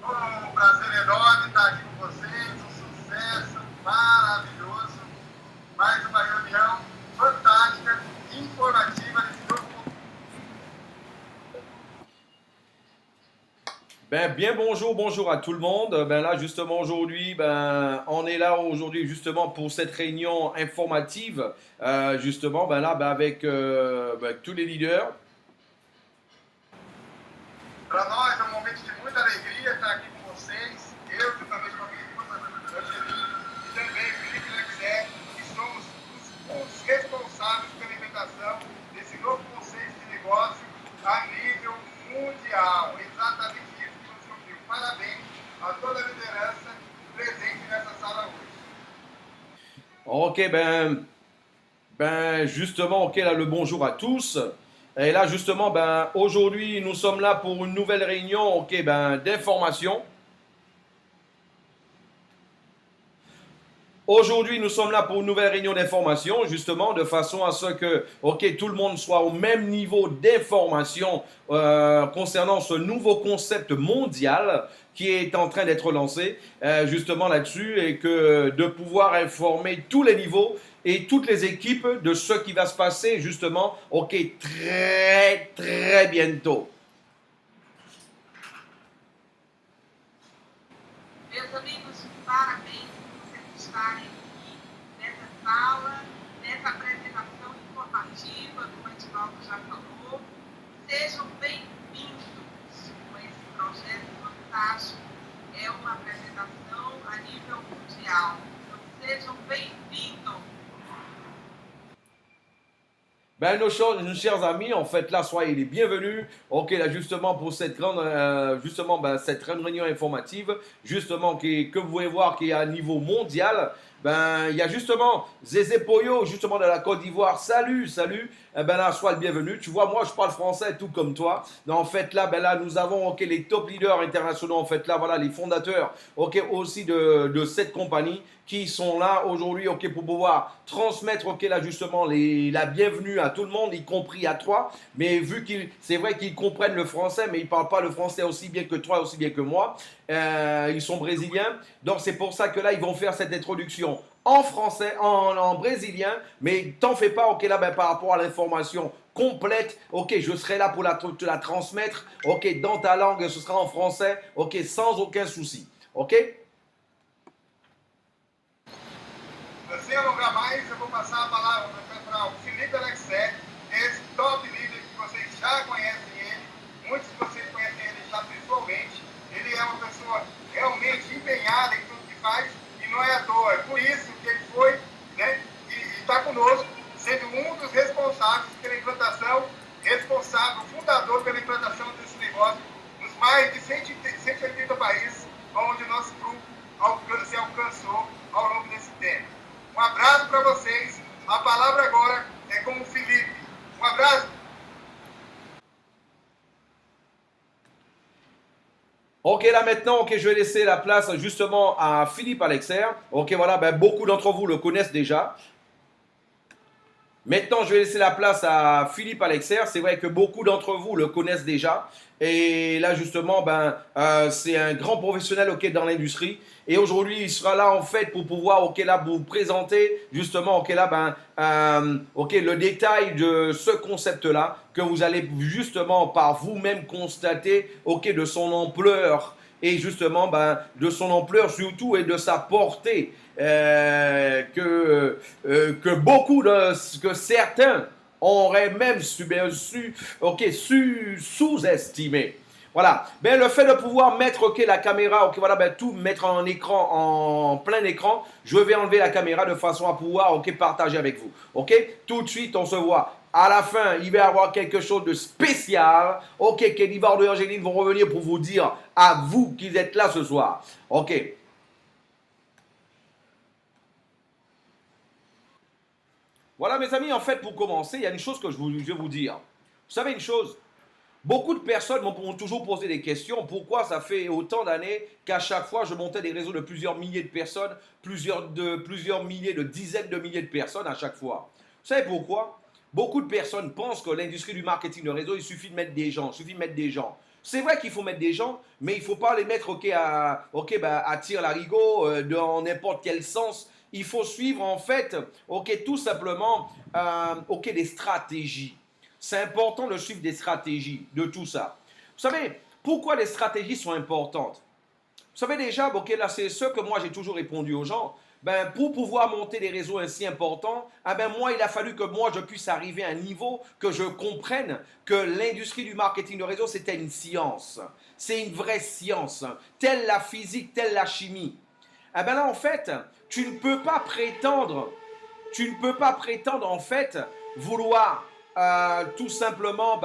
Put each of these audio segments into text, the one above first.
Um prazer enorme estar aqui com vocês, um sucesso maravilhoso. Mais uma reunião fantástica, informativa desse novo. Bien bonjour, bonjour à tout le monde. Là justement aujourd'hui, on est là aujourd'hui justement pour cette réunion informative, justement avec tous les leaders. Para nós é um momento de muita alegria estar aqui com vocês. Eu, juntamente com a minha esposa Angeline, e também Felipe Lexé, que somos os responsáveis pela implementação desse novo conceito de negócio a nível mundial. Exatamente isso que você ouviu. Parabéns a toda a liderança presente nessa sala hoje. Ok, justement, ok, là le bonjour à tous. Et là justement, aujourd'hui nous sommes là pour une nouvelle réunion, ok, d'information. Aujourd'hui, nous sommes là pour une nouvelle réunion d'information, justement, de façon à ce que, ok, tout le monde soit au même niveau d'information concernant ce nouveau concept mondial qui est en train d'être lancé, justement là-dessus, et que de pouvoir informer tous les niveaux et toutes les équipes de ce qui va se passer, justement, ok, très, très bientôt. Meus amigos, parabéns por vocês estarem aqui nessa sala, nessa apresentação informativa, como o Edvaldo já falou. Sejam bem-vindos com esse projeto fantástico. É uma apresentação a nível mundial. Então, sejam bens-vindos. Nos chers amis, en fait, là, soyez les bienvenus. Ok, là, justement, pour cette grande, cette grande réunion informative, justement, que vous pouvez voir qui est à niveau mondial. Il y a justement Zézé Poyo, justement, de la Côte d'Ivoire. Salut, salut. Là, sois le bienvenu. Tu vois, moi, je parle français, tout comme toi. Mais en fait, là, nous avons, ok, les top leaders internationaux, en fait, là, voilà, les fondateurs, ok, aussi de cette compagnie qui sont là aujourd'hui, ok, pour pouvoir transmettre, ok, là, justement, la bienvenue à tout le monde, y compris à toi. Mais vu c'est vrai qu'ils comprennent le français, mais ils ne parlent pas le français aussi bien que toi, aussi bien que moi. Ils sont brésiliens. Donc, c'est pour ça que là, ils vont faire cette introduction en français, en brésilien, mais t'en fais pas, ok, là, par rapport à l'information complète, ok, je serai là pour te la transmettre, ok, dans ta langue, ce sera en français, ok, sans aucun souci, ok? Sem alongar mais, eu vou passar a palavra para o Felipe Alexé, esse top líder que vocês já conhecem ele, muitos de vocês conhecem ele já pessoalmente. Ele é uma pessoa realmente empenhada em tudo que faz e não é à toa. É por isso que ele foi, né, e está conosco, sendo um dos responsáveis pela implantação, responsável, fundador pela implantação desse negócio nos mais de 180 países onde nosso grupo se alcançou ao longo desse tempo. Um abraço para vocês. A palavra agora é com o Felipe. Um abraço. Ok, là maintenant, ok, je vais laisser la place justement à Philippe Alexer. Ok, voilà, beaucoup d'entre vous le connaissent déjà. Maintenant, je vais laisser la place à Philippe Alexer. C'est vrai que beaucoup d'entre vous le connaissent déjà. Et là, justement, c'est un grand professionnel, ok, dans l'industrie. Et aujourd'hui, il sera là, en fait, pour pouvoir, ok, là, vous présenter, justement, ok, là, ok, le détail de ce concept-là, que vous allez, justement, par vous-même constater, ok, de son ampleur. Et justement, de son ampleur surtout et de sa portée. Que certains auraient même sous-estimé. Voilà. Le fait de pouvoir mettre, ok, la caméra, ok, voilà, tout mettre en écran, en plein écran, je vais enlever la caméra de façon à pouvoir, ok, partager avec vous. Ok, tout de suite, on se voit. À la fin, il va y avoir quelque chose de spécial. Ok, Kédivardo et Angeline vont revenir pour vous dire à vous qu'ils êtes là ce soir. Ok. Voilà mes amis, en fait pour commencer, il y a une chose que je vais vous dire. Vous savez une chose, beaucoup de personnes m'ont toujours posé des questions. Pourquoi ça fait autant d'années qu'à chaque fois je montais des réseaux de plusieurs milliers de personnes, plusieurs milliers, de dizaines de milliers de personnes à chaque fois. Vous savez pourquoi? Beaucoup de personnes pensent que l'industrie du marketing de réseau, il suffit de mettre des gens, C'est vrai qu'il faut mettre des gens, mais il ne faut pas les mettre à tir-larigot dans n'importe quel sens. Il faut suivre en fait tout simplement des stratégies. C'est important de suivre des stratégies de tout ça. Vous savez, pourquoi les stratégies sont importantes? Vous savez déjà, là c'est ce que moi j'ai toujours répondu aux gens. Pour pouvoir monter des réseaux ainsi importants, moi, il a fallu que moi, je puisse arriver à un niveau que je comprenne que l'industrie du marketing de réseau, c'était une science. C'est une vraie science, telle la physique, telle la chimie. Là, en fait, tu ne peux pas prétendre, en fait, vouloir tout simplement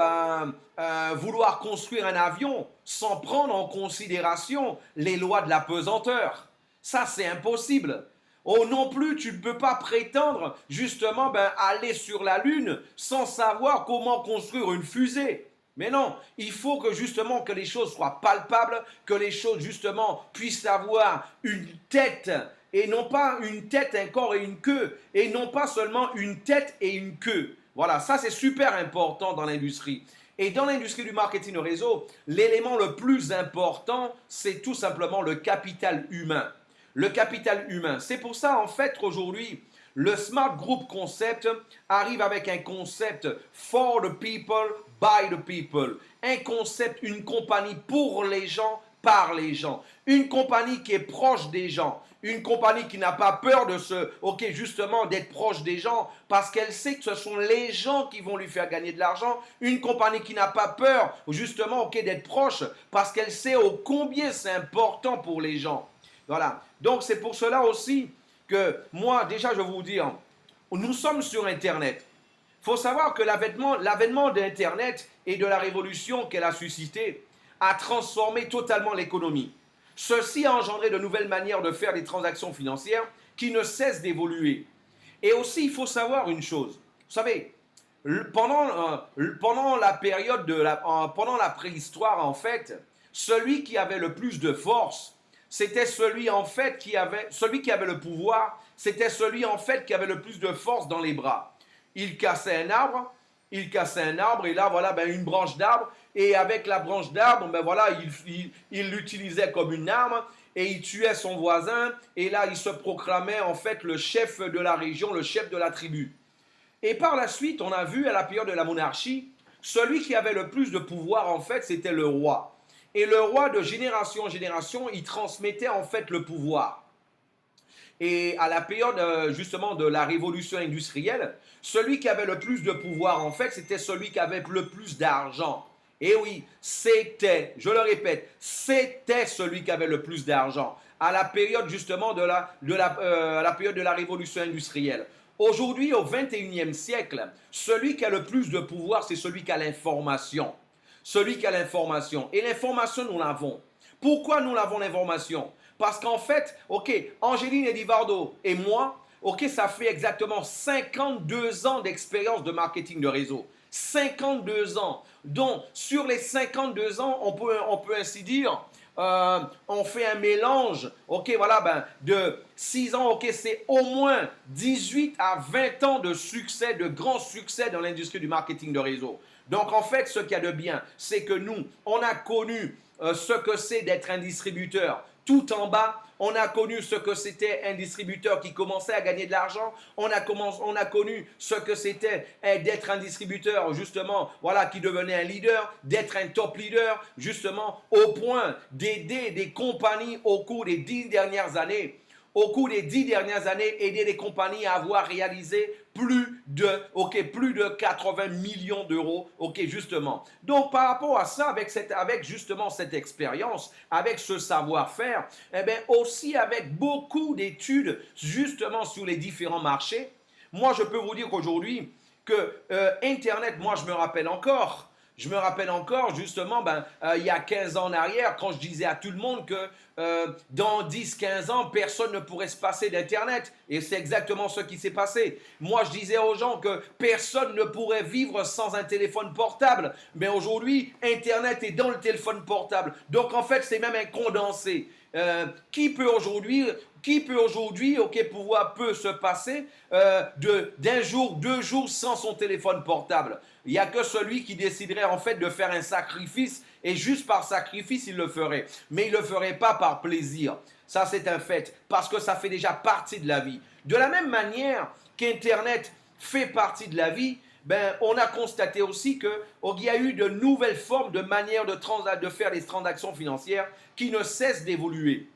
vouloir construire un avion sans prendre en considération les lois de la pesanteur. Ça, c'est impossible. Oh non plus, tu ne peux pas prétendre justement aller sur la Lune sans savoir comment construire une fusée. Mais non, il faut que justement que les choses soient palpables, que les choses justement puissent avoir une tête et non pas une tête, un corps et une queue, et non pas seulement une tête et une queue. Voilà, ça c'est super important dans l'industrie. Et dans l'industrie du marketing de réseau, l'élément le plus important, c'est tout simplement le capital humain. Le capital humain. C'est pour ça, en fait, qu'aujourd'hui, le Smart Group Concept arrive avec un concept for the people, by the people. Un concept, une compagnie pour les gens, par les gens. Une compagnie qui est proche des gens. Une compagnie qui n'a pas peur de justement d'être proche des gens parce qu'elle sait que ce sont les gens qui vont lui faire gagner de l'argent. Une compagnie qui n'a pas peur justement d'être proche parce qu'elle sait combien c'est important pour les gens. Voilà. Donc, c'est pour cela aussi que moi, déjà, je vais vous dire, nous sommes sur Internet. Il faut savoir que l'avènement d'Internet et de la révolution qu'elle a suscité a transformé totalement l'économie. Ceci a engendré de nouvelles manières de faire des transactions financières qui ne cessent d'évoluer. Et aussi, il faut savoir une chose. Vous savez, pendant la période pendant la préhistoire, en fait, celui qui avait le plus de force, c'était celui en fait qui avait le pouvoir, c'était celui en fait qui avait le plus de force dans les bras. Il cassait un arbre et là voilà une branche d'arbre et avec la branche d'arbre il l'utilisait comme une arme et il tuait son voisin et là il se proclamait en fait le chef de la région, le chef de la tribu. Et par la suite, on a vu à la période de la monarchie, celui qui avait le plus de pouvoir en fait, c'était le roi. Et le roi, de génération en génération, il transmettait en fait le pouvoir. Et à la période justement de la révolution industrielle, celui qui avait le plus de pouvoir en fait, c'était celui qui avait le plus d'argent. Et oui, je le répète, c'était celui qui avait le plus d'argent. À la période justement à la période de la révolution industrielle. Aujourd'hui, au 21e siècle, celui qui a le plus de pouvoir, c'est celui qui a l'information. Celui qui a l'information. Et l'information, nous l'avons. Pourquoi nous l'avons l'information? Parce qu'en fait, Angéline Edivardo et moi, ça fait exactement 52 ans d'expérience de marketing de réseau. 52 ans. Donc, sur les 52 ans, on peut ainsi dire, on fait un mélange, de 6 ans, c'est au moins 18 à 20 ans de succès, de grands succès dans l'industrie du marketing de réseau. Donc, en fait, ce qu'il y a de bien, c'est que nous, on a connu ce que c'est d'être un distributeur tout en bas. On a connu ce que c'était un distributeur qui commençait à gagner de l'argent. On a connu ce que c'était d'être un distributeur, justement, qui devenait un leader, d'être un top leader, justement, au point d'aider des compagnies au cours des 10 dernières années. Au cours des 10 dernières années, aider les compagnies à avoir réalisé plus de 80 millions d'euros, justement. Donc, par rapport à ça, avec justement cette expérience, avec ce savoir-faire, aussi avec beaucoup d'études, justement, sur les différents marchés, moi, je peux vous dire qu'aujourd'hui, que Internet, moi, je me rappelle encore, justement, il y a 15 ans en arrière, quand je disais à tout le monde que dans 10-15 ans, personne ne pourrait se passer d'Internet. Et c'est exactement ce qui s'est passé. Moi, je disais aux gens que personne ne pourrait vivre sans un téléphone portable. Mais aujourd'hui, Internet est dans le téléphone portable. Donc, en fait, c'est même un condensé. Qui peut aujourd'hui, peut se passer d'un jour, 2 jours sans son téléphone portable? Il n'y a que celui qui déciderait en fait de faire un sacrifice Et juste par sacrifice, il le ferait. Mais il ne le ferait pas par plaisir. Ça, c'est un fait. Parce que ça fait déjà partie de la vie. De la même manière qu'Internet fait partie de la vie, ben, on a constaté aussi qu'il y a eu de nouvelles formes de manières de faire les transactions financières qui ne cessent d'évoluer.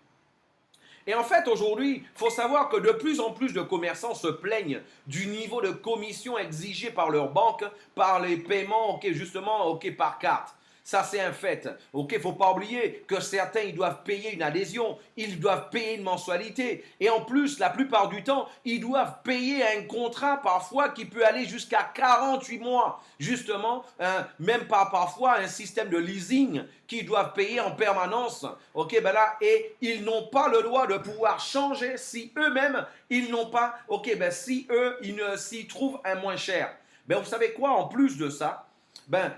Et en fait, aujourd'hui, il faut savoir que de plus en plus de commerçants se plaignent du niveau de commission exigé par leur banque, par les paiements, justement, par carte. Ça, c'est un fait. Il ne faut pas oublier que certains, ils doivent payer une adhésion, ils doivent payer une mensualité. Et en plus, la plupart du temps, ils doivent payer un contrat parfois qui peut aller jusqu'à 48 mois. Justement, même parfois un système de leasing qu'ils doivent payer en permanence. Et ils n'ont pas le droit de pouvoir changer si eux-mêmes, ils n'ont pas, si eux, s'ils trouvent un moins cher. Vous savez quoi, en plus de ça,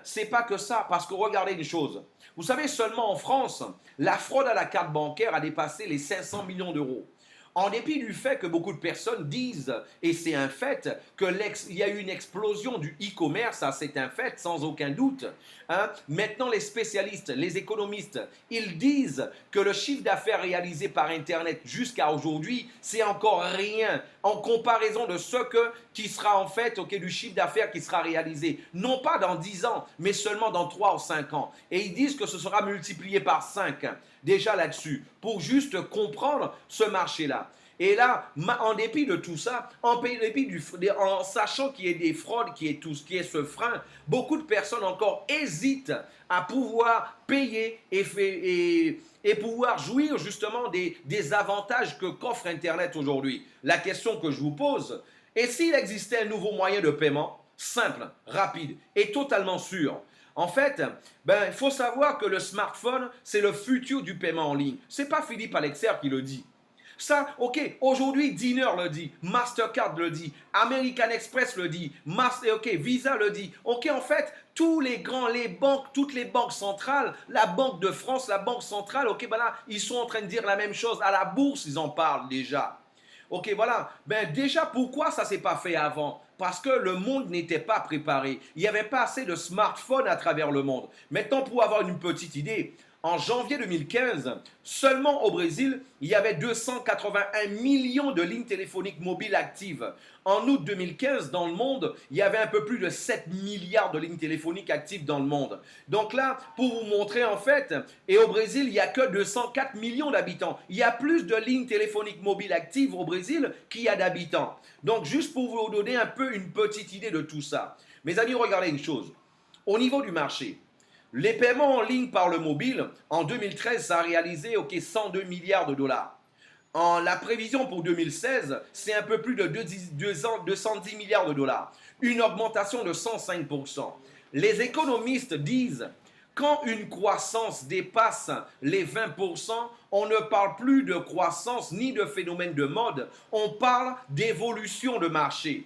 c'est pas que ça, parce que regardez une chose. Vous savez, seulement en France, la fraude à la carte bancaire a dépassé les 500 millions d'euros. En dépit du fait que beaucoup de personnes disent, et c'est un fait, qu'il y a eu une explosion du e-commerce, ça c'est un fait, sans aucun doute. Maintenant, les spécialistes, les économistes, ils disent que le chiffre d'affaires réalisé par Internet jusqu'à aujourd'hui, c'est encore rien en comparaison de ce qui sera en fait du chiffre d'affaires qui sera réalisé. Non pas dans 10 ans, mais seulement dans 3 ou 5 ans. Et ils disent que ce sera multiplié par 5 déjà là-dessus, pour juste comprendre ce marché-là. Et là, en dépit de tout ça, en sachant qu'il y a des fraudes, qu'il y a tout ce qui est ce frein, beaucoup de personnes encore hésitent à pouvoir payer et pouvoir jouir justement des avantages qu'offre Internet aujourd'hui. La question que je vous pose, et s'il existait un nouveau moyen de paiement, simple, rapide et totalement sûr? En fait, il faut savoir que le smartphone, c'est le futur du paiement en ligne. Ce n'est pas Philippe Alexer qui le dit. Ça, aujourd'hui, Dinner le dit, Mastercard le dit, American Express le dit, Visa le dit. En fait, tous les banques, toutes les banques centrales, la Banque de France, la Banque centrale, ils sont en train de dire la même chose. À la bourse, ils en parlent déjà. Déjà, pourquoi ça ne s'est pas fait avant? Parce que le monde n'était pas préparé. Il n'y avait pas assez de smartphones à travers le monde. Maintenant, pour avoir une petite idée, en janvier 2015, seulement au Brésil, il y avait 281 millions de lignes téléphoniques mobiles actives. En août 2015, dans le monde, il y avait un peu plus de 7 milliards de lignes téléphoniques actives dans le monde. Donc là, pour vous montrer en fait, et au Brésil, il n'y a que 204 millions d'habitants. Il y a plus de lignes téléphoniques mobiles actives au Brésil qu'il y a d'habitants. Donc juste pour vous donner un peu une petite idée de tout ça. Mes amis, regardez une chose. Au niveau du marché, les paiements en ligne par le mobile, en 2013, ça a réalisé 102 milliards de dollars. La prévision pour 2016, c'est un peu plus de 210 milliards de dollars. Une augmentation de 105%. Les économistes disent, quand une croissance dépasse les 20%, on ne parle plus de croissance ni de phénomène de mode, on parle d'évolution de marché.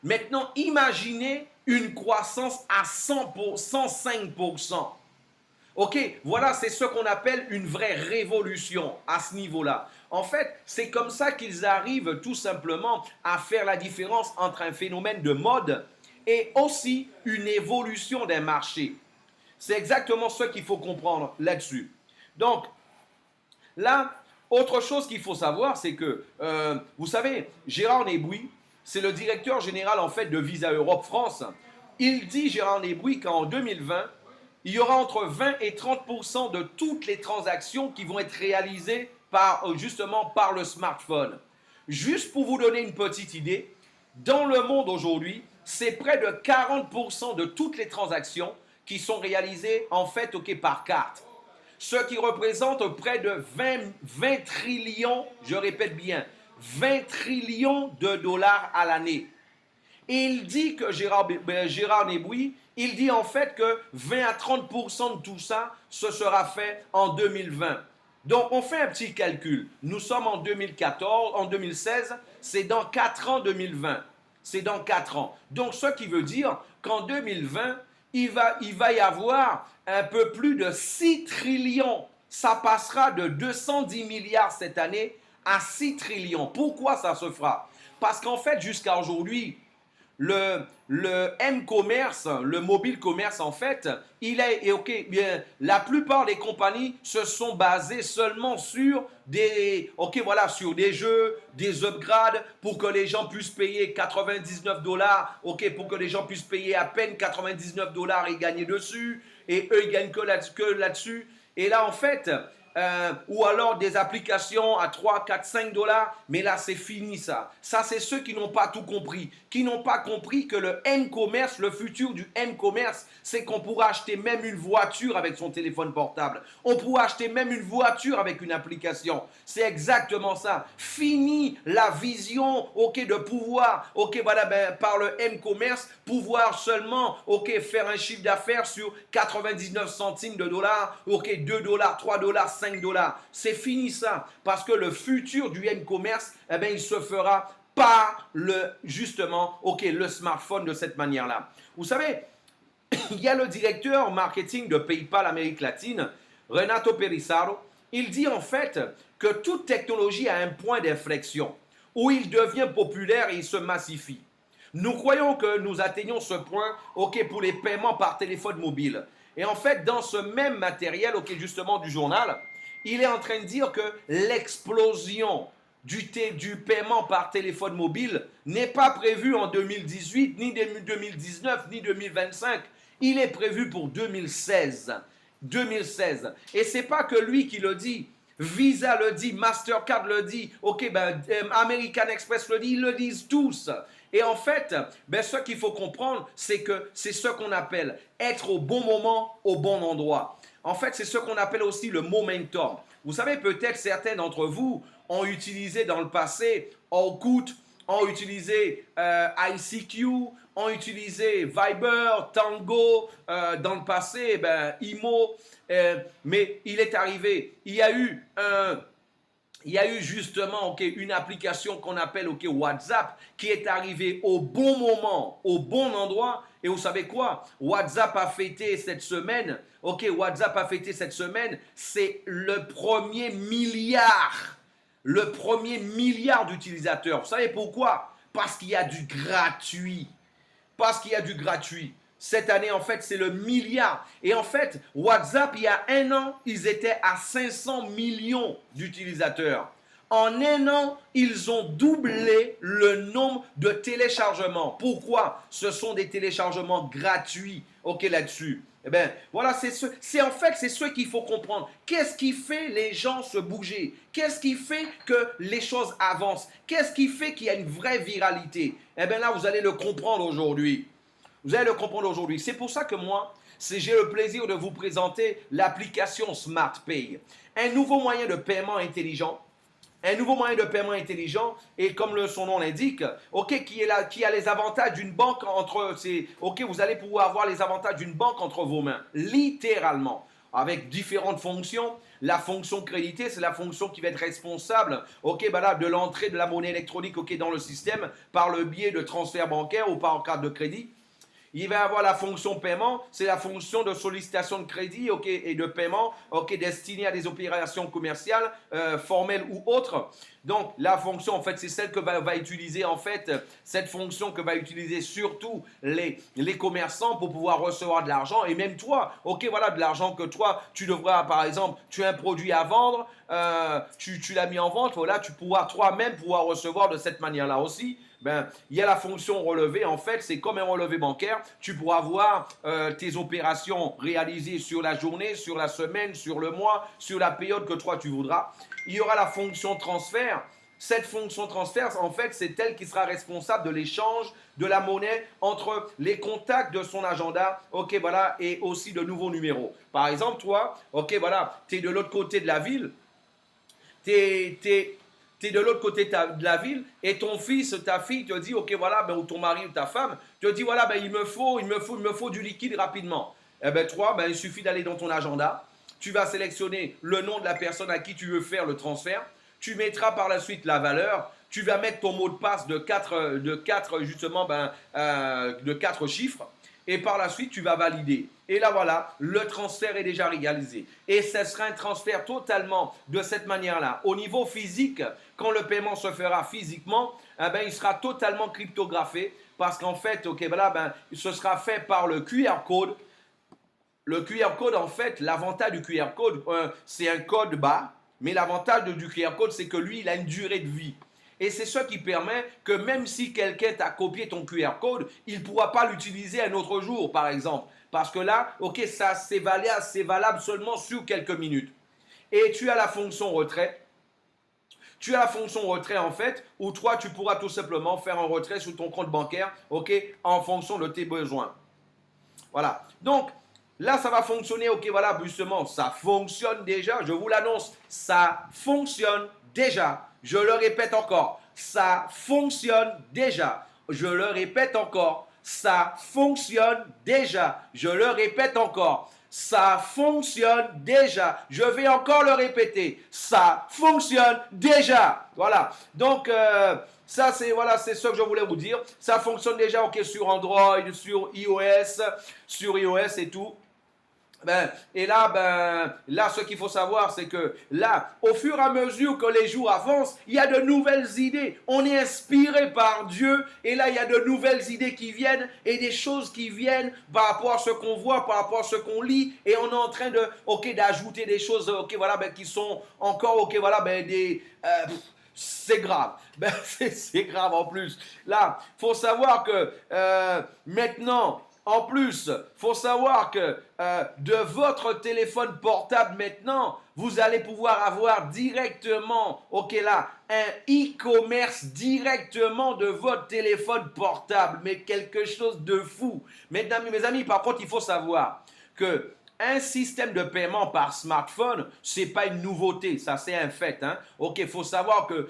Maintenant, imaginez une croissance à 105%. Voilà, c'est ce qu'on appelle une vraie révolution à ce niveau-là. En fait, c'est comme ça qu'ils arrivent tout simplement à faire la différence entre un phénomène de mode et aussi une évolution d'un marché. C'est exactement ce qu'il faut comprendre là-dessus. Donc, là, autre chose qu'il faut savoir, c'est que, vous savez, Gérard Nébouy, c'est le directeur général en fait de Visa Europe France. Il dit, Gérard Nébouy, qu'en 2020, il y aura entre 20 et 30% de toutes les transactions qui vont être réalisées justement par le smartphone. Juste pour vous donner une petite idée, dans le monde aujourd'hui, c'est près de 40% de toutes les transactions qui sont réalisées en fait par carte. Ce qui représente près de 20 trillions, je répète bien, 20 trillions de dollars à l'année. Et il dit que Gérard Nébouy, il dit en fait que 20 à 30% de tout ça, ce sera fait en 2020. Donc on fait un petit calcul. Nous sommes en 2016, c'est dans 4 ans 2020. C'est dans 4 ans. Donc ce qui veut dire qu'en 2020, il va y avoir un peu plus de 6 trillions. Ça passera de 210 milliards cette année à 6 trillions. Pourquoi ça se fera? Parce qu'en fait, jusqu'à aujourd'hui, le M-commerce, le mobile commerce, en fait, bien, la plupart des compagnies se sont basées seulement sur sur des jeux, des upgrades pour que les gens puissent payer 99 $, pour que les gens puissent payer à peine 99 $ et gagner dessus, et eux, ils gagnent que là-dessus. Et là, en fait, ou alors des applications à 3, 4, 5 $, mais là c'est fini ça. Ça c'est ceux qui n'ont pas tout compris, qui n'ont pas compris que le M-commerce, le futur du M-commerce, c'est qu'on pourra acheter même une voiture avec son téléphone portable. On pourra acheter même une voiture avec une application. C'est exactement ça. Fini la vision, de pouvoir, par le M-commerce, pouvoir seulement, faire un chiffre d'affaires sur 99 centimes de dollars, 2 $, 3 $, 5 $. C'est fini ça, parce que le futur du M-commerce, il se fera par le smartphone de cette manière-là. Vous savez, il y a le directeur marketing de PayPal Amérique latine, Renato Pelissaro. Il dit en fait que toute technologie a un point d'inflexion où il devient populaire et il se massifie. Nous croyons que nous atteignons ce point, pour les paiements par téléphone mobile. Et en fait, dans ce même matériel, justement du journal, il est en train de dire que l'explosion du paiement par téléphone mobile n'est pas prévue en 2018, ni 2019, ni 2025. Il est prévu pour 2016. 2016. Et c'est pas que lui qui le dit. Visa le dit, Mastercard le dit, American Express le dit, ils le disent tous. Et en fait, ce qu'il faut comprendre, c'est que c'est ce qu'on appelle être au bon moment, au bon endroit. En fait, c'est ce qu'on appelle aussi le momentum. Vous savez, peut-être certains d'entre vous ont utilisé dans le passé Orkut, ont utilisé ICQ, ont utilisé Viber, Tango, dans le passé, Imo, mais il est arrivé, il y a eu justement une application qu'on appelle WhatsApp qui est arrivée au bon moment, au bon endroit. Et vous savez quoi? WhatsApp a fêté cette semaine, c'est le premier milliard d'utilisateurs. Vous savez pourquoi? Parce qu'il y a du gratuit. Cette année, en fait, c'est le milliard. Et en fait, WhatsApp, il y a un an, ils étaient à 500 millions d'utilisateurs. En un an, ils ont doublé le nombre de téléchargements. Pourquoi? Ce sont des téléchargements gratuits, là-dessus. Eh bien, voilà, c'est ce qu'il faut comprendre. Qu'est-ce qui fait les gens se bouger? Qu'est-ce qui fait que les choses avancent? Qu'est-ce qui fait qu'il y a une vraie viralité? Eh bien là, vous allez le comprendre aujourd'hui. C'est pour ça que moi, j'ai le plaisir de vous présenter l'application SmartPay. Un nouveau moyen de paiement intelligent. Et comme son nom l'indique, qui a les avantages d'une banque vous allez pouvoir avoir les avantages d'une banque entre vos mains, littéralement, avec différentes fonctions. La fonction créditée, c'est la fonction qui va être responsable, de l'entrée de la monnaie électronique, dans le système par le biais de transfert bancaire ou par carte de crédit. Il va y avoir la fonction paiement, c'est la fonction de sollicitation de crédit et de paiement destinée à des opérations commerciales, formelles ou autres. Donc la fonction, en fait, c'est celle que va utiliser, en fait, cette fonction que va utiliser surtout les commerçants pour pouvoir recevoir de l'argent. Et même toi, de l'argent que toi, tu devras, par exemple, tu as un produit à vendre, tu l'as mis en vente, tu pourras toi-même pouvoir recevoir de cette manière-là aussi. Il y a la fonction relevé, en fait, c'est comme un relevé bancaire. Tu pourras voir tes opérations réalisées sur la journée, sur la semaine, sur le mois, sur la période que toi tu voudras. Il y aura la fonction transfert. Cette fonction transfert, en fait, c'est elle qui sera responsable de l'échange de la monnaie entre les contacts de son agenda, et aussi de nouveaux numéros. Par exemple, toi, tu es de l'autre côté de la ville, tu es de l'autre côté de la ville et ton fils, ta fille te dit, ou ton mari ou ta femme te dit, il me faut du liquide rapidement. Eh bien, toi, il suffit d'aller dans ton agenda. Tu vas sélectionner le nom de la personne à qui tu veux faire le transfert. Tu mettras par la suite la valeur. Tu vas mettre ton mot de passe de 4 chiffres. Et par la suite, tu vas valider. Et là, voilà, le transfert est déjà réalisé. Et ce sera un transfert totalement de cette manière-là. Au niveau physique, quand le paiement se fera physiquement, il sera totalement cryptographié parce qu'en fait, ok, voilà, ben, ce sera fait par le QR code. Le QR code, en fait, l'avantage du QR code, c'est un code bas, mais l'avantage du QR code, c'est que lui, il a une durée de vie. Et c'est ce qui permet que même si quelqu'un t'a copié ton QR code, il ne pourra pas l'utiliser un autre jour, par exemple. Parce que là, ok, ça c'est valable seulement sur quelques minutes. Et tu as la fonction retrait. Tu as la fonction retrait en fait, où toi tu pourras tout simplement faire un retrait sur ton compte bancaire, ok, en fonction de tes besoins. Voilà. Donc, là, ça va fonctionner, ok, voilà, justement, ça fonctionne déjà, je vous l'annonce, ça fonctionne déjà. Je le répète encore, ça fonctionne déjà. Je le répète encore, ça fonctionne déjà. Je le répète encore, ça fonctionne déjà. Je vais encore le répéter, ça fonctionne déjà. Voilà. Donc, ça, c'est voilà, c'est ce que je voulais vous dire. Ça fonctionne déjà, ok, sur Android, sur iOS et tout. Et là, ce qu'il faut savoir, c'est que là, au fur et à mesure que les jours avancent, il y a de nouvelles idées. On est inspiré par Dieu. Et là, il y a de nouvelles idées qui viennent et des choses qui viennent par rapport à ce qu'on voit, par rapport à ce qu'on lit. Et on est en train de, d'ajouter des choses, voilà, qui sont encore, voilà, c'est grave. C'est grave en plus. Là, faut savoir que maintenant, en plus, faut savoir que de votre téléphone portable maintenant, vous allez pouvoir avoir directement, ok là, un e-commerce directement de votre téléphone portable. Mais quelque chose de fou. Mesdames, mes amis, par contre, il faut savoir que un système de paiement par smartphone, c'est pas une nouveauté, ça c'est un fait. Hein. Ok, il faut savoir que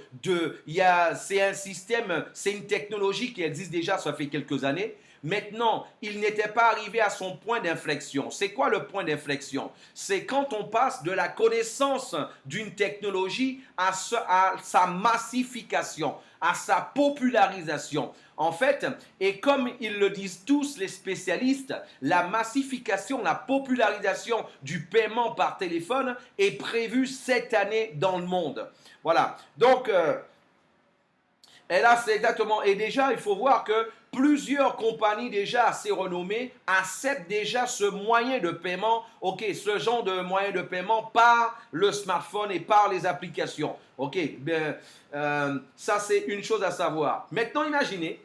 c'est un système, c'est une technologie qui existe déjà, ça fait quelques années. Maintenant, il n'était pas arrivé à son point d'inflexion. C'est quoi le point d'inflexion? C'est quand on passe de la connaissance d'une technologie à sa massification, à sa popularisation. En fait, et comme ils le disent tous les spécialistes, la massification, la popularisation du paiement par téléphone est prévue cette année dans le monde. Voilà. Donc, et là, c'est exactement. Et déjà, il faut voir que plusieurs compagnies déjà assez renommées acceptent déjà ce moyen de paiement, ok, ce genre de moyen de paiement par le smartphone et par les applications. Ok, ça c'est une chose à savoir. Maintenant, imaginez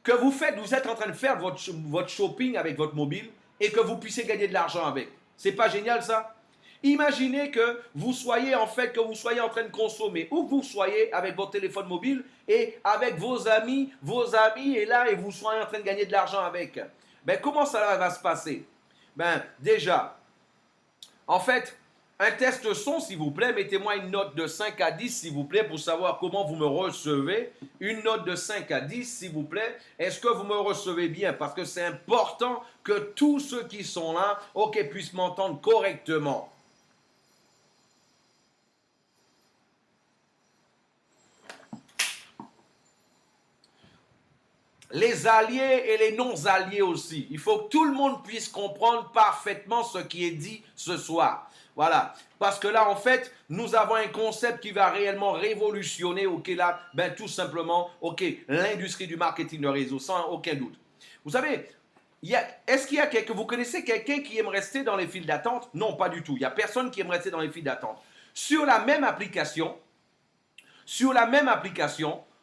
que vous êtes en train de faire votre shopping avec votre mobile et que vous puissiez gagner de l'argent avec. C'est pas génial ça? Imaginez que vous soyez en train de consommer ou que vous soyez avec votre téléphone mobile et avec vos amis et là et vous soyez en train de gagner de l'argent avec. Comment ça va se passer? Déjà, en fait, un test son s'il vous plaît, mettez-moi une note de 5 à 10 s'il vous plaît pour savoir comment vous me recevez. Une note de 5 à 10 s'il vous plaît. Est-ce que vous me recevez bien? Parce que c'est important que tous ceux qui sont là, puissent m'entendre correctement. Les alliés et les non-alliés aussi. Il faut que tout le monde puisse comprendre parfaitement ce qui est dit ce soir. Voilà. Parce que là, en fait, nous avons un concept qui va réellement révolutionner, tout simplement, l'industrie du marketing de réseau, sans aucun doute. Vous savez, vous connaissez quelqu'un qui aime rester dans les files d'attente? Non, pas du tout. Il n'y a personne qui aime rester dans les files d'attente. Sur la même application,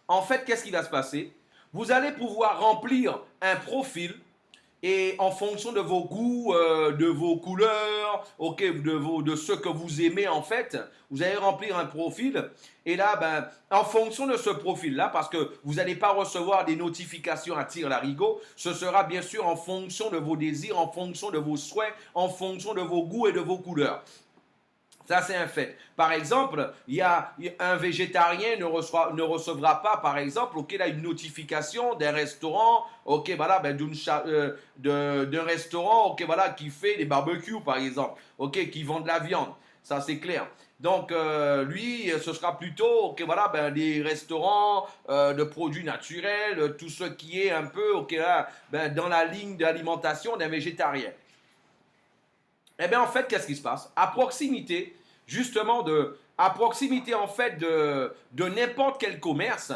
en fait, qu'est-ce qui va se passer? Vous allez pouvoir remplir un profil et en fonction de vos goûts, de vos couleurs, de ce que vous aimez en fait, vous allez remplir un profil et là, en fonction de ce profil-là, parce que vous n'allez pas recevoir des notifications à tire-larigot, ce sera bien sûr en fonction de vos désirs, en fonction de vos souhaits, en fonction de vos goûts et de vos couleurs. Ça, c'est un fait. Par exemple, un végétarien ne recevra pas, par exemple, une notification d'un restaurant, d'un restaurant, qui fait des barbecues, par exemple, qui vend de la viande. Ça, c'est clair. Donc, lui, ce sera plutôt, des restaurants de produits naturels, tout ce qui est un peu, dans la ligne d'alimentation d'un végétarien. En fait, qu'est-ce qui se passe? À proximité en fait de n'importe quel commerce,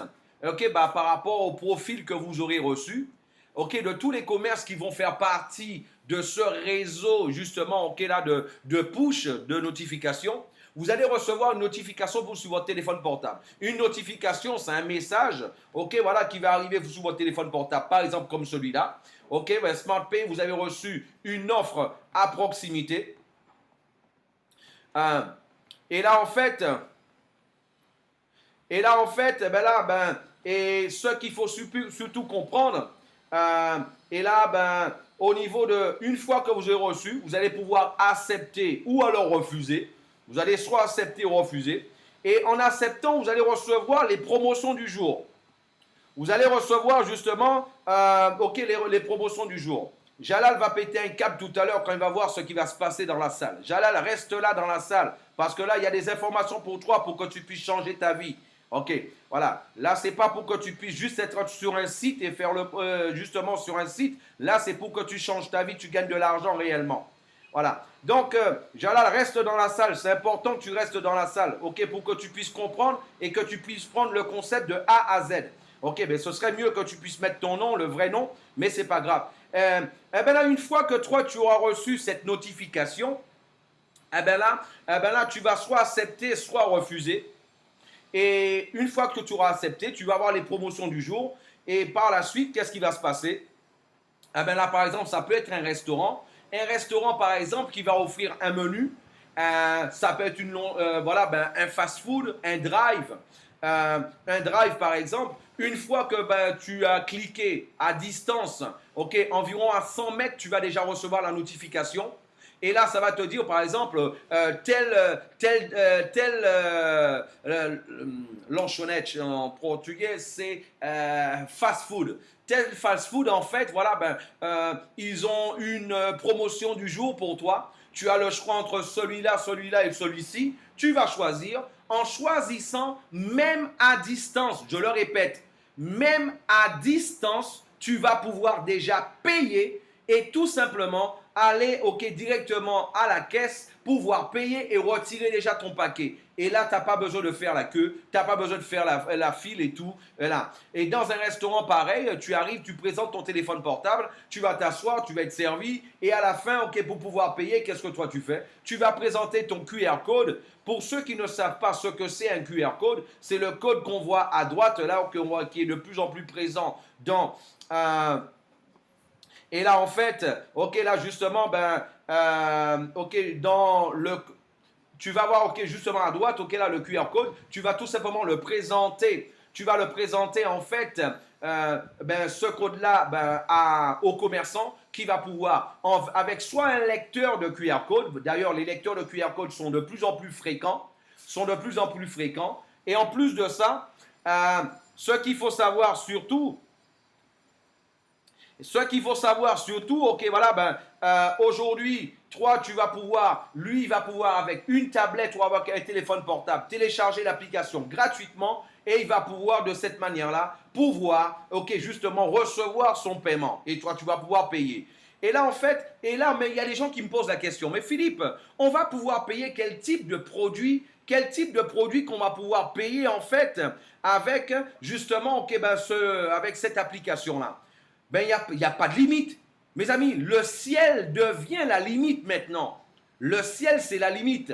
par rapport au profil que vous aurez reçu, ok, de tous les commerces qui vont faire partie de ce réseau, justement, ok, là, de push, de notification, vous allez recevoir une notification sur votre téléphone portable. Une notification, c'est un message, ok, voilà, qui va arriver sur votre téléphone portable, par exemple comme celui-là. Ok, ben, SmartPay, vous avez reçu une offre à proximité. Et là, en fait, ben là, ben, et ce qu'il faut surtout comprendre, et là, ben, au niveau de, une fois que vous avez reçu, vous allez pouvoir accepter ou alors refuser. Vous allez soit accepter ou refuser. Et en acceptant, vous allez recevoir les promotions du jour. Vous allez recevoir justement ok, les promotions du jour. Jalal va péter un câble tout à l'heure quand il va voir ce qui va se passer dans la salle. Jalal, reste là dans la salle parce que là, il y a des informations pour toi pour que tu puisses changer ta vie. Ok, voilà. Là, c'est pas pour que tu puisses juste être sur un site et faire justement sur un site. Là, c'est pour que tu changes ta vie, tu gagnes de l'argent réellement. Voilà. Donc, Jalal, reste dans la salle. C'est important que tu restes dans la salle, ok, pour que tu puisses comprendre et que tu puisses prendre le concept de A à Z. Ok, ben ce serait mieux que tu puisses mettre ton nom, le vrai nom, mais c'est pas grave. Ben là, une fois que toi, tu auras reçu cette notification, ben là, tu vas soit accepter, soit refuser. Et une fois que tu auras accepté, tu vas avoir les promotions du jour. Et par la suite, qu'est-ce qui va se passer? Ben là, par exemple, ça peut être un restaurant. Un restaurant, par exemple, qui va offrir un menu. Ça peut être voilà, ben, un fast-food, un drive. Un drive, par exemple. Une fois que ben, tu as cliqué à distance, ok, environ à 100 mètres, tu vas déjà recevoir la notification. Et là, ça va te dire, par exemple, lanchonete en portugais, c'est fast food. Tel fast food, en fait, voilà, ben, ils ont une promotion du jour pour toi. Tu as le choix entre celui-là, celui-là et celui-ci. Tu vas choisir en choisissant même à distance. Je le répète, même à distance, tu vas pouvoir déjà payer et tout simplement aller directement à la caisse, pouvoir payer et retirer déjà ton paquet. Et là, tu n'as pas besoin de faire la queue, tu n'as pas besoin de faire la file et tout. Là. Et dans un restaurant pareil, tu arrives, tu présentes ton téléphone portable, tu vas t'asseoir, tu vas être servi. Et à la fin, ok, pour pouvoir payer, qu'est-ce que toi tu fais? Tu vas présenter ton QR code. Pour ceux qui ne savent pas ce que c'est un QR code, c'est le code qu'on voit à droite, là, qui est de plus en plus présent dans... et là, en fait, ok, là, justement, ben, ok, tu vas voir, ok, justement à droite, ok, là, le QR code, tu vas tout simplement le présenter. Tu vas le présenter, en fait, ben, ce code-là, ben, au commerçant qui va pouvoir, avec soit un lecteur de QR code, d'ailleurs, les lecteurs de QR code sont de plus en plus fréquents, et en plus de ça, ce qu'il faut savoir surtout, ok, voilà, ben, aujourd'hui, toi, lui, il va pouvoir avec une tablette ou avec un téléphone portable télécharger l'application gratuitement et il va pouvoir de cette manière-là ok, justement recevoir son paiement et toi, tu vas pouvoir payer. Et là, en fait, mais il y a des gens qui me posent la question, mais Philippe, on va pouvoir payer quel type de produit qu'on va pouvoir payer en fait avec justement, ok, ben, avec cette application-là? Ben, il n'y a pas de limite. Mes amis, le ciel devient la limite maintenant. Le ciel, c'est la limite.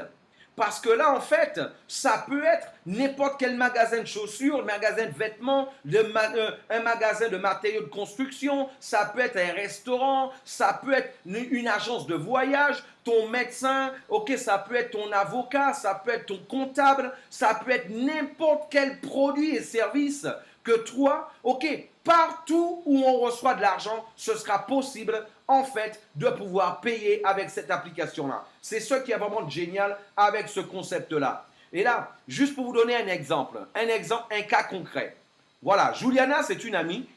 Parce que là, en fait, ça peut être n'importe quel magasin de chaussures, un magasin de vêtements, un magasin de matériaux de construction, ça peut être un restaurant, ça peut être une agence de voyage, ton médecin, ok, ça peut être ton avocat, ça peut être ton comptable, ça peut être n'importe quel produit et service que toi, ok, partout où on reçoit de l'argent, ce sera possible en fait de pouvoir payer avec cette application-là. C'est ce qui est vraiment génial avec ce concept-là. Et là, juste pour vous donner un exemple, un cas concret. Voilà, Juliana, c'est une amie.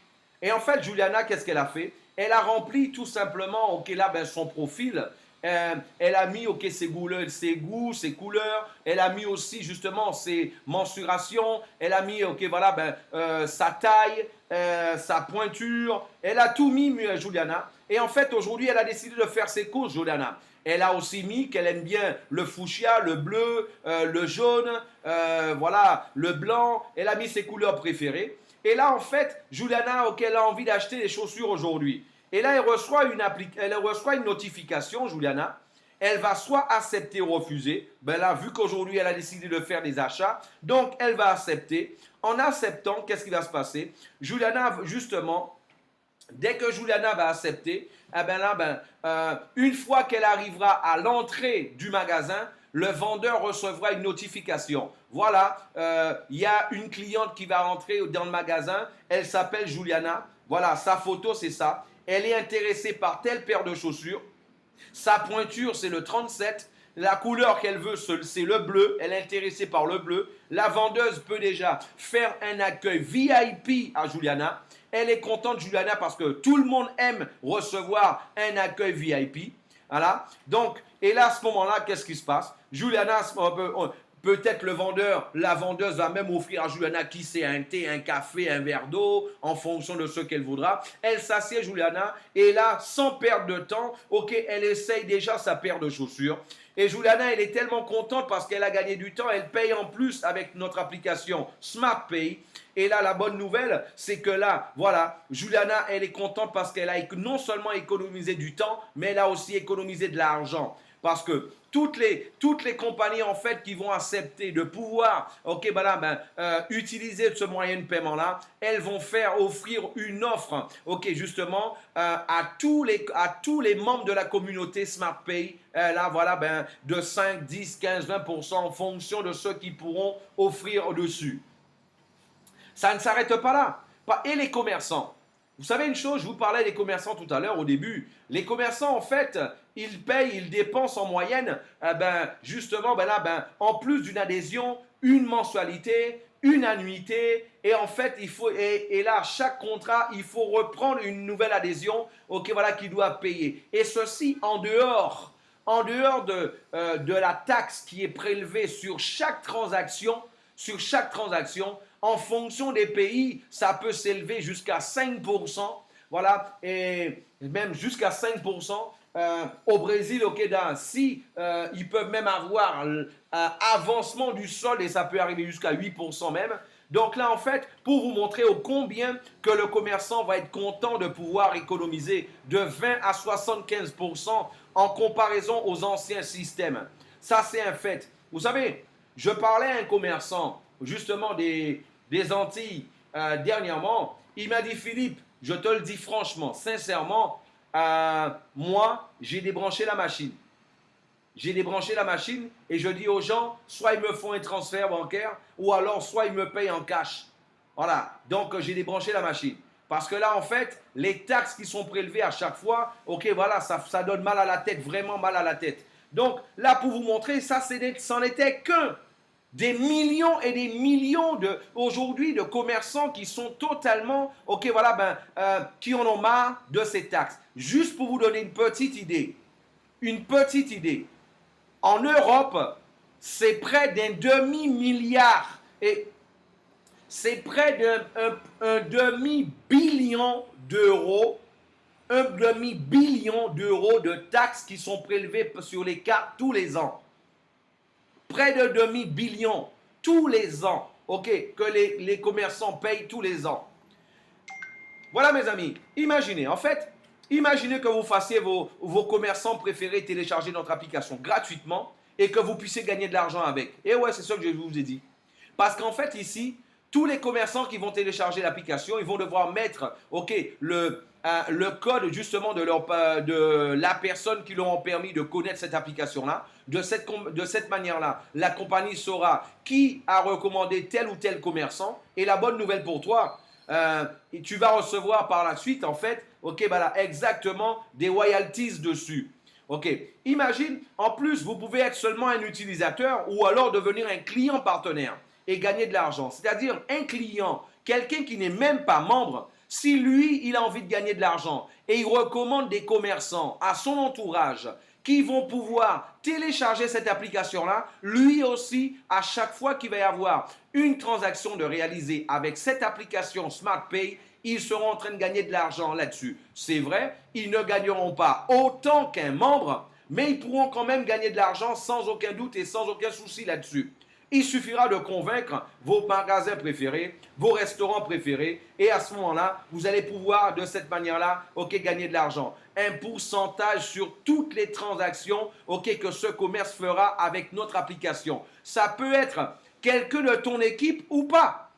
Et en fait, Juliana, qu'est-ce qu'elle a fait? Elle a rempli tout simplement, ok, là, ben, son profil. Elle a mis, ok, ses goûts, ses couleurs. Elle a mis aussi, justement, ses mensurations. Elle a mis, ok, voilà, ben, sa taille, sa pointure. Elle a tout mis, Juliana. Et en fait, aujourd'hui, elle a décidé de faire ses courses, Juliana. Elle a aussi mis qu'elle aime bien le fuchsia, le bleu, le jaune, voilà, le blanc. Elle a mis ses couleurs préférées. Et là, en fait, Juliana, ok, elle a envie d'acheter des chaussures aujourd'hui. Et là, elle reçoit une notification, Juliana. Elle va soit accepter ou refuser. Ben là, vu qu'aujourd'hui, elle a décidé de faire des achats, donc elle va accepter. En acceptant, qu'est-ce qui va se passer? Juliana, justement, dès que Juliana va accepter, eh ben là, une fois qu'elle arrivera à l'entrée du magasin, le vendeur recevra une notification. Voilà, il y a une cliente qui va rentrer dans le magasin. Elle s'appelle Juliana. Voilà, sa photo, c'est ça. Elle est intéressée par telle paire de chaussures. Sa pointure, c'est le 37. La couleur qu'elle veut, c'est le bleu. Elle est intéressée par le bleu. La vendeuse peut déjà faire un accueil VIP à Juliana. Elle est contente, Juliana, parce que tout le monde aime recevoir un accueil VIP. Voilà. Donc, et là, à ce moment-là, qu'est-ce qui se passe? Juliana, peut-être le vendeur, la vendeuse va même offrir à Juliana qui c'est un thé, un café, un verre d'eau, en fonction de ce qu'elle voudra. Elle s'assied, Juliana, et là, sans perdre de temps, ok, elle essaye déjà sa paire de chaussures. Et Juliana, elle est tellement contente parce qu'elle a gagné du temps. Elle paye en plus avec notre application Smart Pay. Et là, la bonne nouvelle, c'est que là, voilà, Juliana, elle est contente parce qu'elle a non seulement économisé du temps, mais elle a aussi économisé de l'argent. Parce que toutes les compagnies, en fait, qui vont accepter de pouvoir, ok, utiliser ce moyen de paiement-là, elles vont offrir une offre, ok, justement, à tous les membres de la communauté Smart Pay, là, voilà, de 5, 10, 15, 20% en fonction de ceux qui pourront offrir dessus. Ça ne s'arrête pas là. Et les commerçants. Vous savez une chose, je vous parlais des commerçants tout à l'heure au début. Les commerçants, en fait, ils dépensent en moyenne, justement, en plus d'une adhésion, une mensualité, une annuité. Et en fait, et là, chaque contrat, il faut reprendre une nouvelle adhésion, ok, voilà, qu'ils doivent payer. Et ceci en dehors de la taxe qui est prélevée sur chaque transaction, en fonction des pays, ça peut s'élever jusqu'à 5%, voilà, et même jusqu'à 5%. Au Brésil, au Québec, ils peuvent même avoir avancement du solde et ça peut arriver jusqu'à 8% même. Donc là, en fait, pour vous montrer au combien que le commerçant va être content de pouvoir économiser de 20 à 75% en comparaison aux anciens systèmes. Ça, c'est un fait. Vous savez, je parlais à un commerçant, justement des Antilles, dernièrement. Il m'a dit, Philippe, je te le dis franchement, sincèrement, moi, j'ai débranché la machine. J'ai débranché la machine et je dis aux gens, soit ils me font un transfert bancaire ou alors soit ils me payent en cash. Voilà, donc j'ai débranché la machine. Parce que là, en fait, les taxes qui sont prélevées à chaque fois, ok, voilà, ça donne mal à la tête, vraiment mal à la tête. Donc là, pour vous montrer, c'en n'était qu'un des millions et des millions aujourd'hui de commerçants qui sont totalement, ok, voilà, qui en ont marre de ces taxes. Juste pour vous donner une petite idée. En Europe, c'est près d'un demi-milliard et c'est près d'un demi-billion d'euros, un demi-billion d'euros de taxes qui sont prélevées sur les cartes tous les ans. Près de demi-billion tous les ans, ok, que les commerçants payent tous les ans. Voilà mes amis, imaginez que vous fassiez vos commerçants préférés télécharger notre application gratuitement et que vous puissiez gagner de l'argent avec. Et ouais, c'est ça que je vous ai dit. Parce qu'en fait ici, tous les commerçants qui vont télécharger l'application, ils vont devoir mettre, ok, le code justement de la personne qui leur a permis de connaître cette application-là. De cette manière-là, la compagnie saura qui a recommandé tel ou tel commerçant. Et la bonne nouvelle pour toi, tu vas recevoir par la suite, en fait, ok, exactement des royalties dessus. Ok, imagine, en plus, vous pouvez être seulement un utilisateur ou alors devenir un client partenaire et gagner de l'argent. C'est-à-dire un client, quelqu'un qui n'est même pas membre, si lui, il a envie de gagner de l'argent et il recommande des commerçants à son entourage qui vont pouvoir télécharger cette application-là, lui aussi, à chaque fois qu'il va y avoir une transaction de réaliser avec cette application Smart Pay, ils seront en train de gagner de l'argent là-dessus. C'est vrai, ils ne gagneront pas autant qu'un membre, mais ils pourront quand même gagner de l'argent sans aucun doute et sans aucun souci là-dessus. Il suffira de convaincre vos magasins préférés, vos restaurants préférés, et à ce moment-là, vous allez pouvoir de cette manière-là, ok, gagner de l'argent. Un pourcentage sur toutes les transactions, ok, que ce commerce fera avec notre application. Ça peut être quelqu'un de ton équipe ou pas.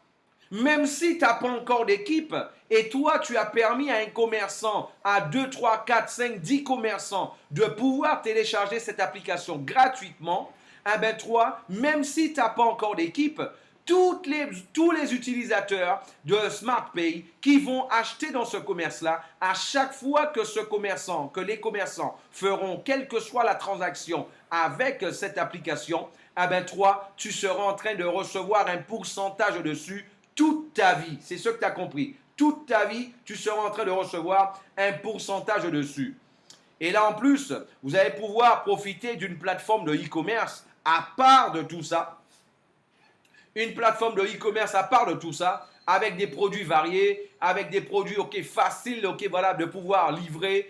Même si tu n'as pas encore d'équipe et toi, tu as permis à un commerçant, à 2, 3, 4, 5, 10 commerçants de pouvoir télécharger cette application gratuitement, eh ben toi, même si tu n'as pas encore d'équipe, tous les utilisateurs de SmartPay qui vont acheter dans ce commerce-là, à chaque fois que les commerçants feront quelle que soit la transaction avec cette application, eh ben toi, tu seras en train de recevoir un pourcentage dessus toute ta vie. C'est ce que tu as compris. Toute ta vie, tu seras en train de recevoir un pourcentage dessus. Et là, en plus, vous allez pouvoir profiter d'une plateforme de e-commerce à part de tout ça. Une plateforme de e-commerce à part de tout ça, avec des produits variés, avec des produits faciles voilà, de pouvoir livrer,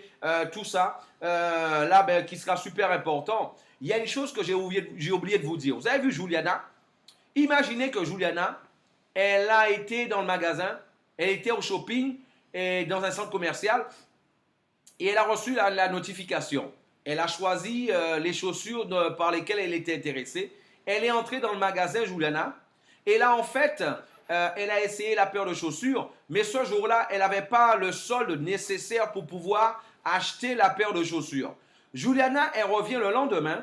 tout ça, là, qui sera super important. Il y a une chose que j'ai oublié de vous dire. Vous avez vu Juliana? Imaginez que Juliana, elle a été dans le magasin, elle était au shopping et dans un centre commercial et elle a reçu la notification. Elle a choisi les chaussures par lesquelles elle était intéressée. Elle est entrée dans le magasin, Juliana, et là, en fait, elle a essayé la paire de chaussures, mais ce jour-là, elle n'avait pas le solde nécessaire pour pouvoir acheter la paire de chaussures. Juliana, elle revient le lendemain.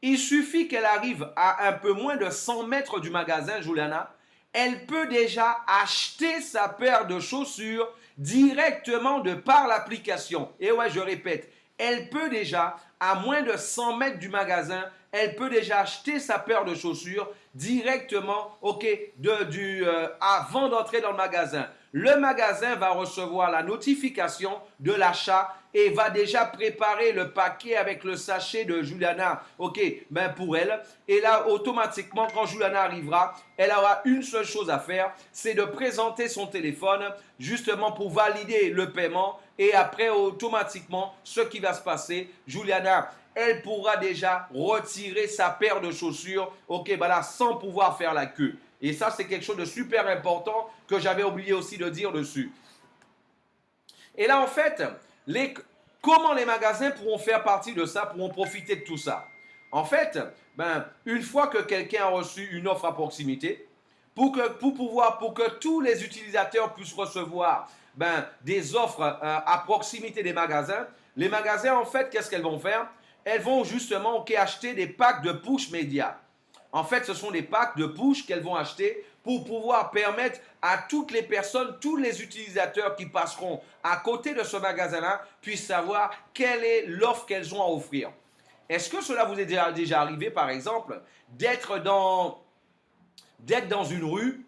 Il suffit qu'elle arrive à un peu moins de 100 mètres du magasin, Juliana. Elle peut déjà acheter sa paire de chaussures directement de par l'application. Et ouais, je répète, elle peut déjà, à moins de 100 mètres du magasin, elle peut déjà acheter sa paire de chaussures directement, avant d'entrer dans le magasin. Le magasin va recevoir la notification de l'achat et va déjà préparer le paquet avec le sachet de Juliana, pour elle. Et là, automatiquement, quand Juliana arrivera, elle aura une seule chose à faire, c'est de présenter son téléphone justement pour valider le paiement. Et après, automatiquement, ce qui va se passer, Juliana, elle pourra déjà retirer sa paire de chaussures, sans pouvoir faire la queue. Et ça, c'est quelque chose de super important que j'avais oublié aussi de dire dessus. Et là, en fait, comment les magasins pourront faire partie de ça, pourront profiter de tout ça? En fait, une fois que quelqu'un a reçu une offre à proximité, pour que tous les utilisateurs puissent recevoir des offres à proximité des magasins, les magasins, en fait, qu'est-ce qu'elles vont faire? Elles vont justement acheter des packs de push média. En fait, ce sont des packs de push qu'elles vont acheter pour pouvoir permettre à toutes les personnes, tous les utilisateurs qui passeront à côté de ce magasin-là, puissent savoir quelle est l'offre qu'elles ont à offrir. Est-ce que cela vous est déjà arrivé, par exemple, d'être dans une rue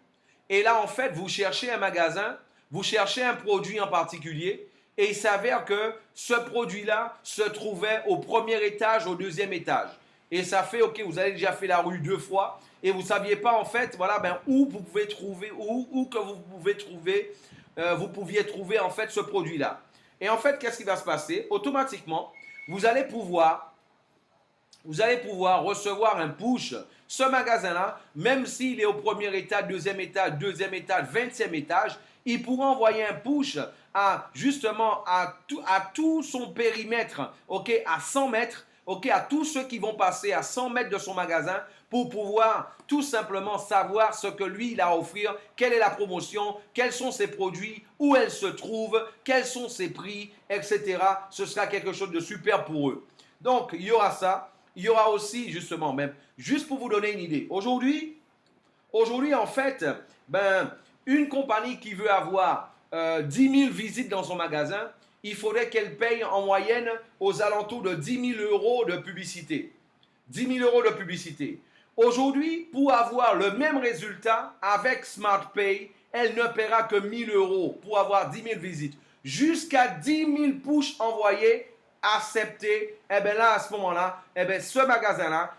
et là, en fait, vous cherchez un magasin, vous cherchez un produit en particulier et il s'avère que ce produit-là se trouvait au premier étage, au deuxième étage. Et ça fait, vous avez déjà fait la rue 2 fois et vous ne saviez pas en fait, où vous pouviez trouver en fait ce produit-là. Et en fait, qu'est-ce qui va se passer? Automatiquement, vous allez pouvoir recevoir un push. Ce magasin-là, même s'il est au premier étage, deuxième étage, 20e étage, il pourra envoyer un push à tout son périmètre, à 100 mètres, à tous ceux qui vont passer à 100 mètres de son magasin pour pouvoir tout simplement savoir ce que lui il a à offrir, quelle est la promotion, quels sont ses produits, où elle se trouve, quels sont ses prix, etc. Ce sera quelque chose de super pour eux. Donc, il y aura ça. Il y aura aussi, justement, juste pour vous donner une idée. Aujourd'hui, en fait, une compagnie qui veut avoir 10 000 visites dans son magasin, il faudrait qu'elle paye en moyenne aux alentours de 10 000 euros de publicité. 10 000 euros de publicité. Aujourd'hui, pour avoir le même résultat avec SmartPay, elle ne paiera que 1 000 euros pour avoir 10 000 visites. Jusqu'à 10 000 push envoyés, acceptés, là, à ce moment-là, ce magasin-là,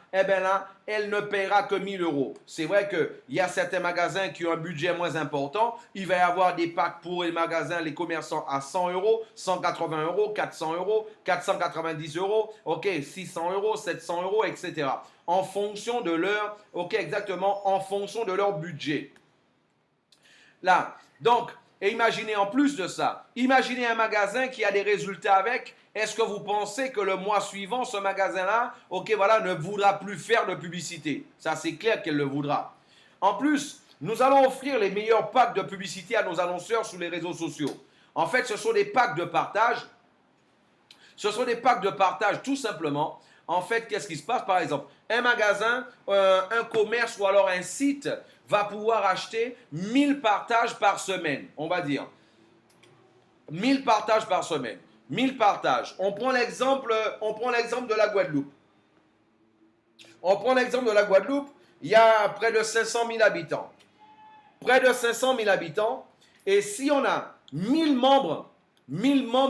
elle ne paiera que 1 000 euros. C'est vrai qu'il y a certains magasins qui ont un budget moins important. Il va y avoir des packs pour les magasins, les commerçants à 100 euros, 180 euros, 400 euros, 490 euros, 600 euros, 700 euros, etc. en fonction de leur, ok, exactement, en fonction de leur budget. Là, donc, et imaginez en plus de ça, imaginez un magasin qui a des résultats avec. Est-ce que vous pensez que le mois suivant, ce magasin-là, ok, voilà, ne voudra plus faire de publicité? Ça, c'est clair qu'elle le voudra. En plus, nous allons offrir les meilleurs packs de publicité à nos annonceurs sur les réseaux sociaux. En fait, ce sont des packs de partage. Ce sont des packs de partage, tout simplement. En fait, qu'est-ce qui se passe? Par exemple, un magasin, un commerce ou alors un site va pouvoir acheter 1000 partages par semaine, on va dire. 1000 partages par semaine. 1000 partages. On prend l'exemple de la Guadeloupe. On prend l'exemple de la Guadeloupe, il y a près de 500 000 habitants. Près de 500 000 habitants. Et si on a 1000 membres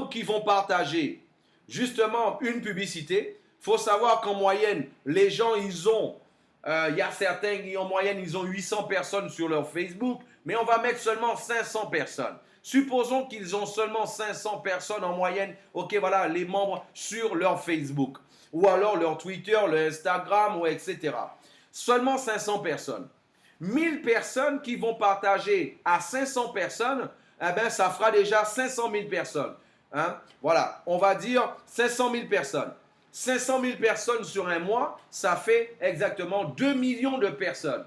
qui vont partager justement une publicité, il faut savoir qu'en moyenne, les gens, il y a certains qui en moyenne, ils ont 800 personnes sur leur Facebook, mais on va mettre seulement 500 personnes. Supposons qu'ils ont seulement 500 personnes en moyenne, ok, voilà, les membres sur leur Facebook, ou alors leur Twitter, leur Instagram, ou etc. Seulement 500 personnes. 1000 personnes qui vont partager à 500 personnes, eh ben, ça fera déjà 500 000 personnes. Hein? Voilà, on va dire 500 000 personnes. 500 000 personnes sur un mois, ça fait exactement 2 millions de personnes.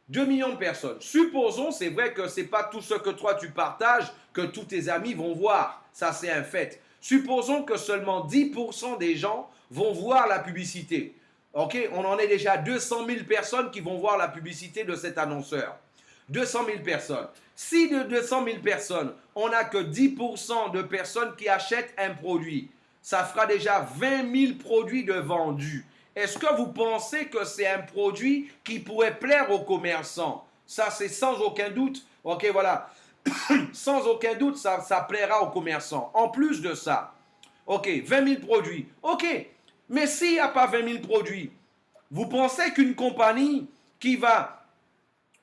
2 millions de personnes. Supposons, c'est vrai que ce n'est pas tout ce que toi tu partages que tous tes amis vont voir. Ça, c'est un fait. Supposons que seulement 10% des gens vont voir la publicité. Ok, on en est déjà à 200 000 personnes qui vont voir la publicité de cet annonceur. 200 000 personnes. Si de 200 000 personnes, on n'a que 10% de personnes qui achètent un produit, ça fera déjà 20 000 produits de vendus. Est-ce que vous pensez que c'est un produit qui pourrait plaire aux commerçants? Ça, c'est sans aucun doute. Ok, voilà. Sans aucun doute, ça plaira aux commerçants. En plus de ça, ok, 20 000 produits. Ok, mais s'il n'y a pas 20 000 produits, vous pensez qu'une compagnie qui va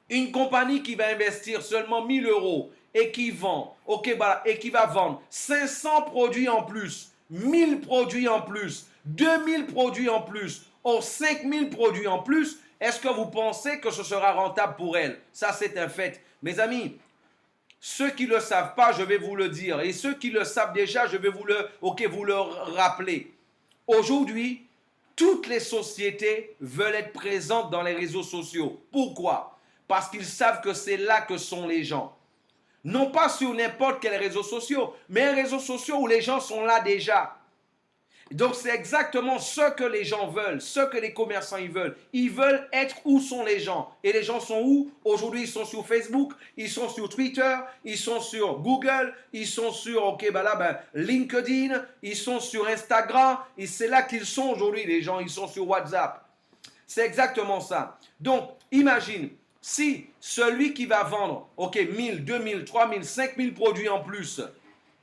investir seulement 1000 euros et qui vend, ok, voilà, et qui va vendre 500 produits en plus, 1000 produits en plus, 2000 produits en plus, ou 5000 produits en plus, est-ce que vous pensez que ce sera rentable pour elle? Ça, c'est un fait. Mes amis, ceux qui ne le savent pas, je vais vous le dire. Et ceux qui le savent déjà, je vais vous le rappeler. Aujourd'hui, toutes les sociétés veulent être présentes dans les réseaux sociaux. Pourquoi? Parce qu'ils savent que c'est là que sont les gens. Non pas sur n'importe quel réseau social, mais un réseau social où les gens sont là déjà. Donc c'est exactement ce que les gens veulent, ce que les commerçants ils veulent. Ils veulent être où sont les gens. Et les gens sont où? Aujourd'hui, ils sont sur Facebook, ils sont sur Twitter, ils sont sur Google, ils sont sur LinkedIn, ils sont sur Instagram. Et c'est là qu'ils sont aujourd'hui, les gens. Ils sont sur WhatsApp. C'est exactement ça. Donc, imagine, si celui qui va vendre, 1000, 2000, 3000, 5000 produits en plus,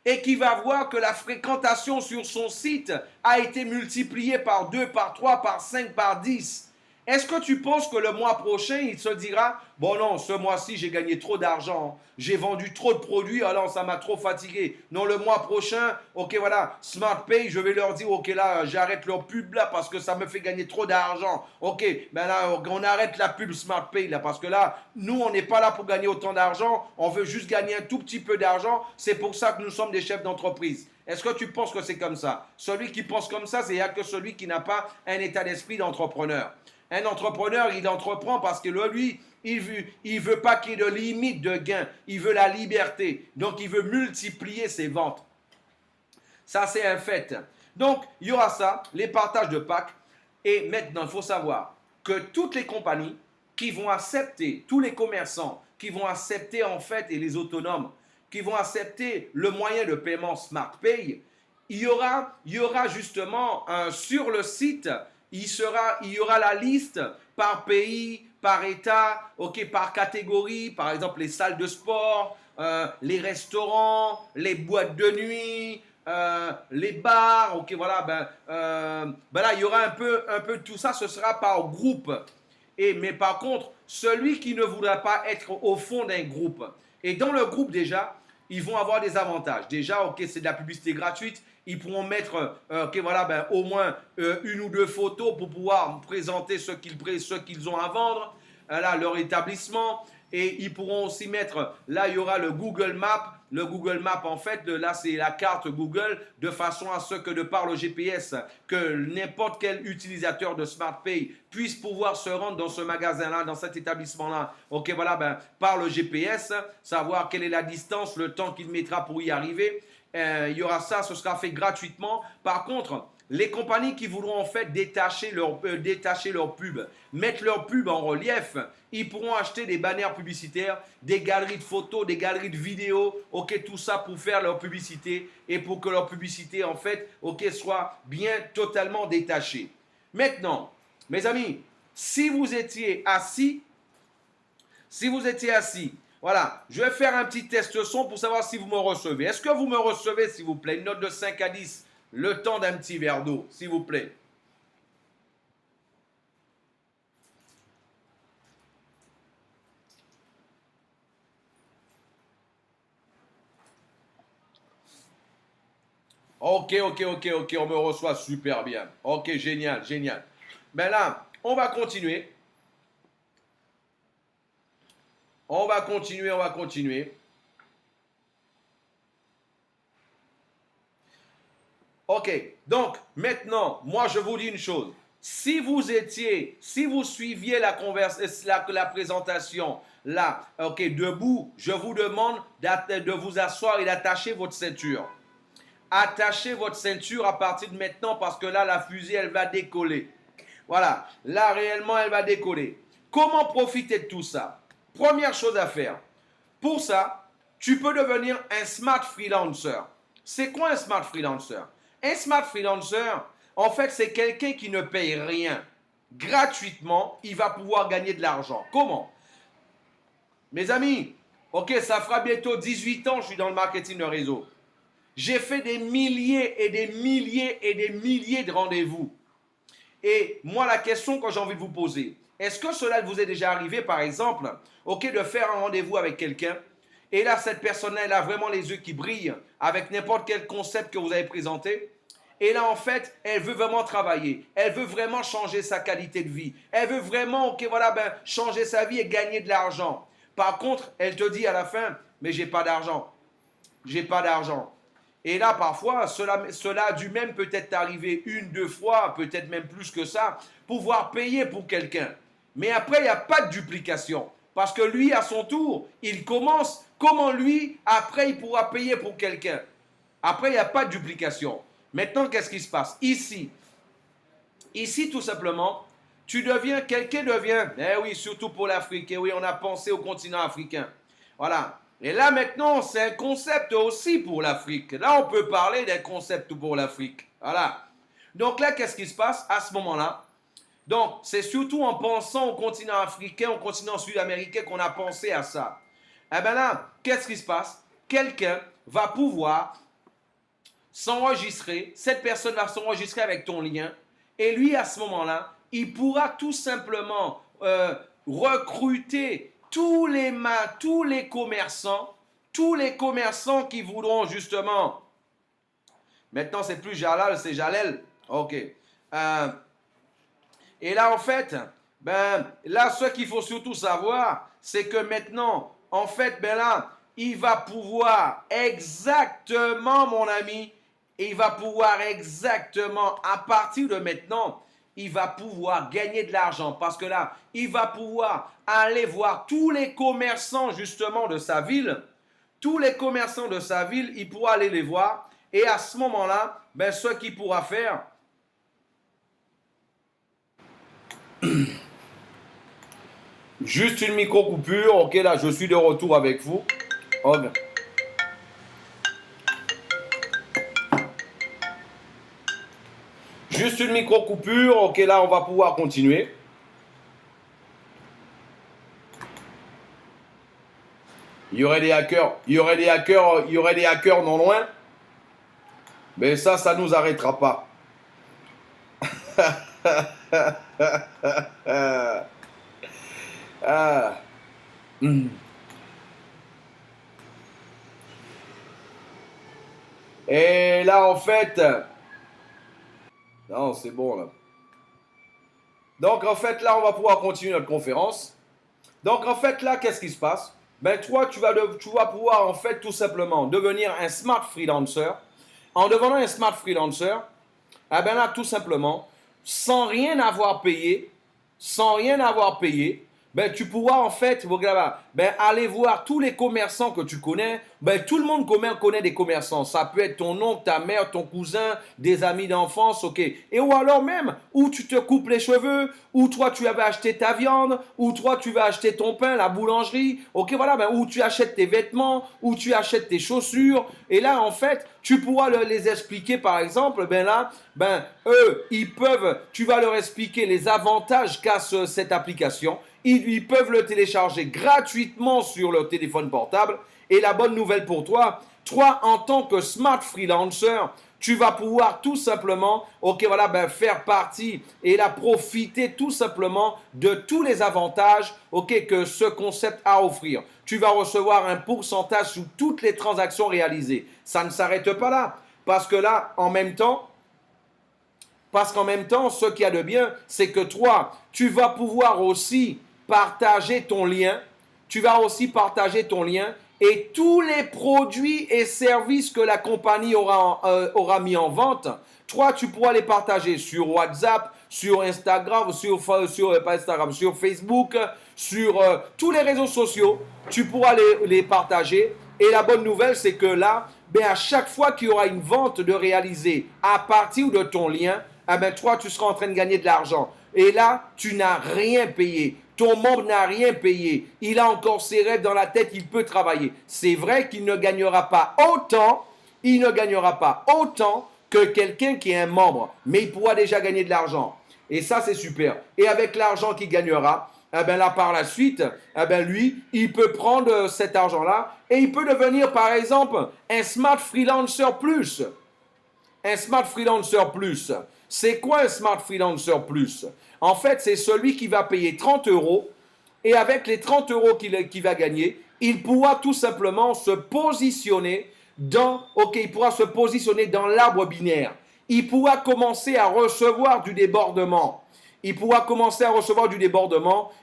et qui va voir que la fréquentation sur son site a été multipliée par 2, par 3, par 5, par 10. Est-ce que tu penses que le mois prochain, il se dira, bon non, ce mois-ci, j'ai gagné trop d'argent, j'ai vendu trop de produits, alors ça m'a trop fatigué. Non, le mois prochain, SmartPay, je vais leur dire, là, j'arrête leur pub là parce que ça me fait gagner trop d'argent. Là, on arrête la pub SmartPay là parce que là, nous, on n'est pas là pour gagner autant d'argent, on veut juste gagner un tout petit peu d'argent. C'est pour ça que nous sommes des chefs d'entreprise. Est-ce que tu penses que c'est comme ça? Celui qui pense comme ça, c'est que celui qui n'a pas un état d'esprit d'entrepreneur. Un entrepreneur, il entreprend parce que lui, il veut pas qu'il y ait de limite de gain. Il veut la liberté. Donc, il veut multiplier ses ventes. Ça, c'est un fait. Donc, il y aura ça, les partages de packs. Et maintenant, il faut savoir que toutes les compagnies qui vont accepter, tous les commerçants qui vont accepter en fait, et les autonomes, qui vont accepter le moyen de paiement SmartPay, il y aura justement sur le site, il y aura la liste par pays, par État, par catégorie, par exemple les salles de sport, les restaurants, les boîtes de nuit, les bars, là il y aura un peu de tout ça, ce sera par groupe. Mais par contre, celui qui ne voudra pas être au fond d'un groupe, et dans le groupe déjà, ils vont avoir des avantages. Déjà, c'est de la publicité gratuite ils pourront mettre au moins une ou deux photos pour pouvoir présenter ce qu'ils ont à vendre, là, leur établissement. Et ils pourront aussi mettre, là, il y aura le Google Maps. Le Google Maps, en fait, là, c'est la carte Google, de façon à ce que, de par le GPS, que n'importe quel utilisateur de SmartPay puisse pouvoir se rendre dans ce magasin-là, dans cet établissement-là. Ok, voilà, par le GPS, savoir quelle est la distance, le temps qu'il mettra pour y arriver. Il y aura ça, ce sera fait gratuitement. Par contre, les compagnies qui voudront en fait détacher leur pub, mettre leur pub en relief, ils pourront acheter des banners publicitaires, des galeries de photos, des galeries de vidéos, ok, tout ça pour faire leur publicité et pour que leur publicité en fait, ok, soit bien totalement détachée. Maintenant, mes amis, si vous étiez assis, voilà, je vais faire un petit test son pour savoir si vous me recevez. Est-ce que vous me recevez, s'il vous plaît? Une note de 5 à 10. Le temps d'un petit verre d'eau, s'il vous plaît. Ok, on me reçoit super bien. Ok, génial. Ben là, on va continuer. On va continuer. Ok, donc maintenant, moi je vous dis une chose. Si vous suiviez la présentation là, ok, debout, je vous demande de vous asseoir et d'attacher votre ceinture. Attachez votre ceinture à partir de maintenant parce que là, la fusée, elle va décoller. Voilà, là réellement, elle va décoller. Comment profiter de tout ça? Première chose à faire. Pour ça, tu peux devenir un smart freelancer. C'est quoi un smart freelancer? Un smart freelancer, en fait, c'est quelqu'un qui ne paye rien. Gratuitement, il va pouvoir gagner de l'argent. Comment? Mes amis, ok, ça fera bientôt 18 ans que je suis dans le marketing de réseau. J'ai fait des milliers et des milliers et des milliers de rendez-vous. Et moi, la question que j'ai envie de vous poser, est-ce que cela vous est déjà arrivé, par exemple, ok, de faire un rendez-vous avec quelqu'un et là, cette personne-là, elle a vraiment les yeux qui brillent avec n'importe quel concept que vous avez présenté. Et là, en fait, elle veut vraiment travailler. Elle veut vraiment changer sa qualité de vie. Elle veut vraiment, ok, voilà, changer sa vie et gagner de l'argent. Par contre, elle te dit à la fin, mais j'ai pas d'argent. J'ai pas d'argent. Et là, parfois, cela a dû même peut-être arriver une, deux fois, peut-être même plus que ça, pouvoir payer pour quelqu'un. Mais après, il n'y a pas de duplication. Parce que lui, à son tour, il commence. Comment lui, après, il pourra payer pour quelqu'un? Après, il n'y a pas de duplication. Maintenant, qu'est-ce qui se passe? Ici, tout simplement, quelqu'un devient, eh oui, surtout pour l'Afrique, eh oui, on a pensé au continent africain. Voilà. Et là, maintenant, c'est un concept aussi pour l'Afrique. Là, on peut parler d'un concept pour l'Afrique. Voilà. Donc là, qu'est-ce qui se passe à ce moment-là? Donc, c'est surtout en pensant au continent africain, au continent sud-américain qu'on a pensé à ça. Eh bien là, qu'est-ce qui se passe? Quelqu'un va pouvoir s'enregistrer, cette personne va s'enregistrer avec ton lien, et lui, à ce moment-là, il pourra tout simplement recruter tous les commerçants qui voudront justement, maintenant c'est plus Jalal, c'est Jalel, ok. Et là, en fait, là, ce qu'il faut surtout savoir, c'est que maintenant, en fait, là, il va pouvoir exactement, mon ami, il va pouvoir exactement, à partir de maintenant, il va pouvoir gagner de l'argent. Parce que là, il va pouvoir aller voir tous les commerçants, justement, de sa ville. Tous les commerçants de sa ville, il pourra aller les voir. Et à ce moment-là, ce qu'il pourra faire, juste une micro-coupure. Ok, là, je suis de retour avec vous. Okay. Juste une micro-coupure. Ok, là, on va pouvoir continuer. Il y aurait des hackers non loin. Mais ça nous arrêtera pas. Et là, en fait, non, c'est bon, là. Donc, en fait, là, on va pouvoir continuer notre conférence. Donc, en fait, là, qu'est-ce qui se passe? Ben, toi, tu vas pouvoir, en fait, tout simplement devenir un smart freelancer. En devenant un smart freelancer, eh ben là, tout simplement, sans rien avoir payé, ben, tu pourras en fait, ben, aller voir tous les commerçants que tu connais. Ben, tout le monde connaît des commerçants. Ça peut être ton oncle, ta mère, ton cousin, des amis d'enfance, ok. Et ou alors même, où tu te coupes les cheveux, où toi tu avais acheté ta viande, où toi tu vas acheter ton pain, la boulangerie, ok, voilà, ben, où tu achètes tes vêtements, où tu achètes tes chaussures. Et là, en fait, tu pourras les expliquer, par exemple, ben là, ben, eux, tu vas leur expliquer les avantages qu'a cette application. Ils peuvent le télécharger gratuitement sur leur téléphone portable. Et la bonne nouvelle pour toi, en tant que smart freelancer, tu vas pouvoir tout simplement, ok, voilà, ben, faire partie et là, profiter tout simplement de tous les avantages, ok, que ce concept a à offrir. Tu vas recevoir un pourcentage sur toutes les transactions réalisées. Ça ne s'arrête pas là, parce que là, en même temps, ce qu'il y a de bien, c'est que toi, tu vas pouvoir aussi partager ton lien. Tu vas aussi partager ton lien et tous les produits et services que la compagnie aura mis en vente. Toi, tu pourras les partager sur WhatsApp, sur Instagram, sur Facebook, sur tous les réseaux sociaux. Tu pourras les partager. Et la bonne nouvelle, c'est que là, ben, à chaque fois qu'il y aura une vente de réaliser à partir de ton lien, eh ben, toi, tu seras en train de gagner de l'argent. Et là, tu n'as rien payé. Ton membre n'a rien payé. Il a encore ses rêves dans la tête, il peut travailler. C'est vrai qu'il ne gagnera pas autant, que quelqu'un qui est un membre, mais il pourra déjà gagner de l'argent. Et ça, c'est super. Et avec l'argent qu'il gagnera, eh ben là, par la suite, eh ben lui, il peut prendre cet argent-là et il peut devenir, par exemple, un Smart Freelancer Plus. Un Smart Freelancer Plus. C'est quoi un Smart Freelancer Plus? En fait, c'est celui qui va payer 30 euros et avec les 30 euros qu'il va gagner, il pourra tout simplement se positionner dans l'arbre binaire. Il pourra commencer à recevoir du débordement.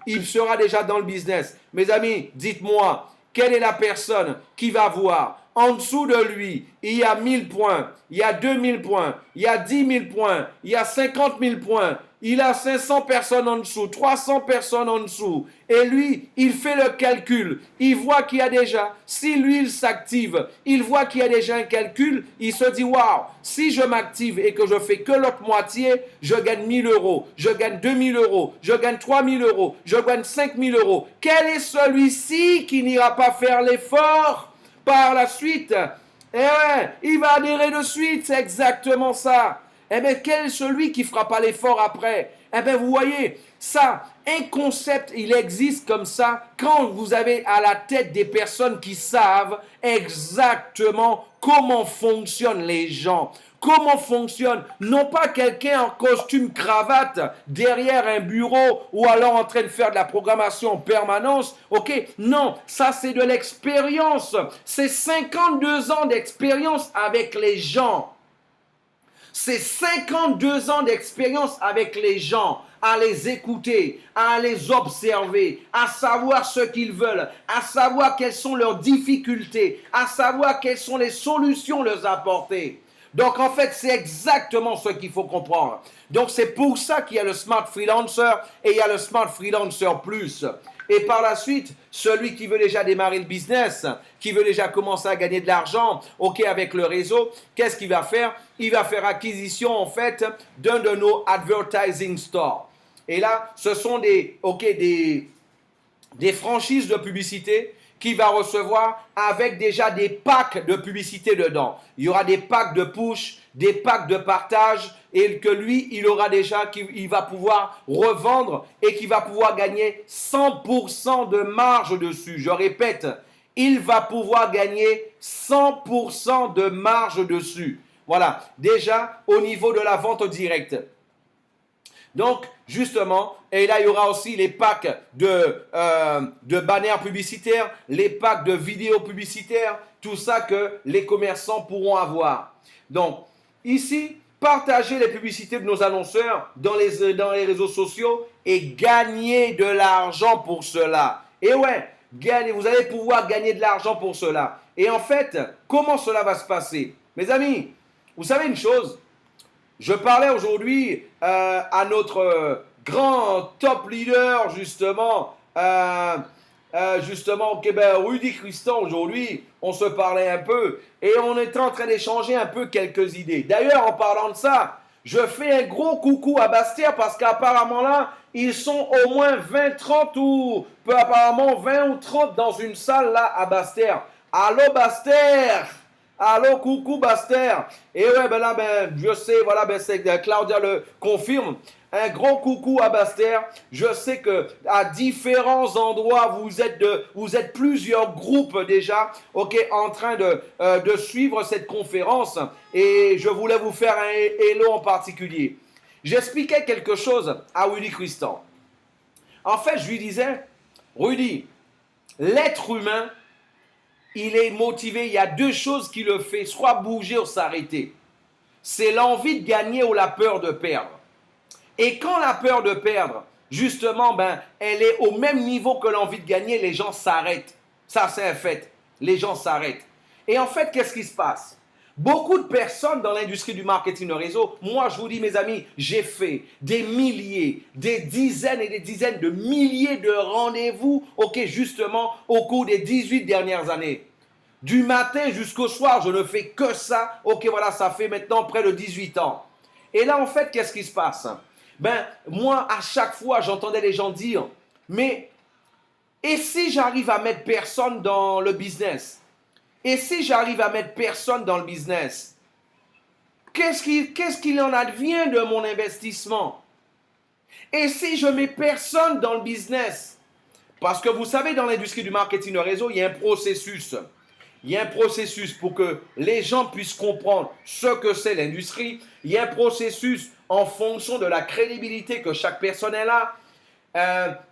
Il sera déjà dans le business. Mes amis, dites-moi, quelle est la personne qui va voir en dessous de lui, il y a 1000 points, il y a 2000 points, il y a 10 000 points, il y a 50 000 points, il a 500 personnes en dessous, 300 personnes en dessous. Et lui, il fait le calcul. Il voit qu'il y a déjà, si lui, il s'active, il voit qu'il y a déjà un calcul, il se dit, waouh, si je m'active et que je fais que l'autre moitié, je gagne 1000 euros, je gagne 2000 euros, je gagne 3000 euros, je gagne 5000 euros. Quel est celui-ci qui n'ira pas faire l'effort par la suite? Eh ouais, il va adhérer de suite, c'est exactement ça. Eh bien, quel est celui qui ne fera pas l'effort après? Eh bien, vous voyez, ça, un concept, il existe comme ça quand vous avez à la tête des personnes qui savent exactement comment fonctionnent les gens. Comment fonctionne, non pas quelqu'un en costume cravate derrière un bureau ou alors en train de faire de la programmation en permanence, ok? Non, ça c'est de l'expérience. C'est 52 ans d'expérience avec les gens. C'est 52 ans d'expérience avec les gens, à les écouter, à les observer, à savoir ce qu'ils veulent, à savoir quelles sont leurs difficultés, à savoir quelles sont les solutions leur apporter. Donc, en fait, c'est exactement ce qu'il faut comprendre. Donc, c'est pour ça qu'il y a le Smart Freelancer et il y a le Smart Freelancer Plus. Et par la suite, celui qui veut déjà démarrer le business, qui veut déjà commencer à gagner de l'argent, ok, avec le réseau, qu'est-ce qu'il va faire? Il va faire acquisition, en fait, d'un de nos advertising stores. Et là, ce sont des franchises de publicité qui va recevoir avec déjà des packs de publicité dedans. Il y aura des packs de push, des packs de partage et que lui, il aura déjà, qu'il va pouvoir revendre et qu'il va pouvoir gagner 100% de marge dessus. Je répète, il va pouvoir gagner 100% de marge dessus. Voilà, déjà au niveau de la vente directe. Donc, justement, et là, il y aura aussi les packs de banners publicitaires, les packs de vidéos publicitaires tout ça que les commerçants pourront avoir. Donc, ici, partagez les publicités de nos annonceurs dans les réseaux sociaux et gagnez de l'argent pour cela. Et ouais, vous allez pouvoir gagner de l'argent pour cela. Et en fait, comment cela va se passer? Mes amis, vous savez une chose? Je parlais aujourd'hui à notre grand top leader, justement, Rudy Christian aujourd'hui, on se parlait un peu et on était en train d'échanger un peu quelques idées. D'ailleurs, en parlant de ça, je fais un gros coucou à Bastère parce qu'apparemment là, ils sont au moins 20, 30 ou apparemment 20 ou 30 dans une salle là à Bastère. Allô Bastère! Allô, coucou Bastère. Et ouais, ben là, je sais, voilà, c'est Claudia le confirme. Un gros coucou à Bastère. Je sais que à différents endroits, vous êtes plusieurs groupes déjà, ok, en train de suivre cette conférence. Et je voulais vous faire un hello en particulier. J'expliquais quelque chose à Rudy Christian. En fait, je lui disais, Rudy, l'être humain, il est motivé, il y a deux choses qui le fait, soit bouger ou s'arrêter. C'est l'envie de gagner ou la peur de perdre. Et quand la peur de perdre, justement, elle est au même niveau que l'envie de gagner, les gens s'arrêtent. Ça, c'est un fait. Les gens s'arrêtent. Et en fait, qu'est-ce qui se passe? Beaucoup de personnes dans l'industrie du marketing de réseau, moi je vous dis mes amis, j'ai fait des milliers, des dizaines et des dizaines de milliers de rendez-vous, ok, justement au cours des 18 dernières années. Du matin jusqu'au soir, je ne fais que ça, ok, voilà, ça fait maintenant près de 18 ans. Et là en fait, qu'est-ce qui se passe? Moi à chaque fois, j'entendais les gens dire, mais et si j'arrive à mettre personne dans le business? Et si j'arrive à mettre personne dans le business, qu'est-ce qu'il en advient de mon investissement? Et si je mets personne dans le business? Parce que vous savez, dans l'industrie du marketing de réseau, il y a un processus. Il y a un processus pour que les gens puissent comprendre ce que c'est l'industrie. Il y a un processus en fonction de la crédibilité que chaque personne est là.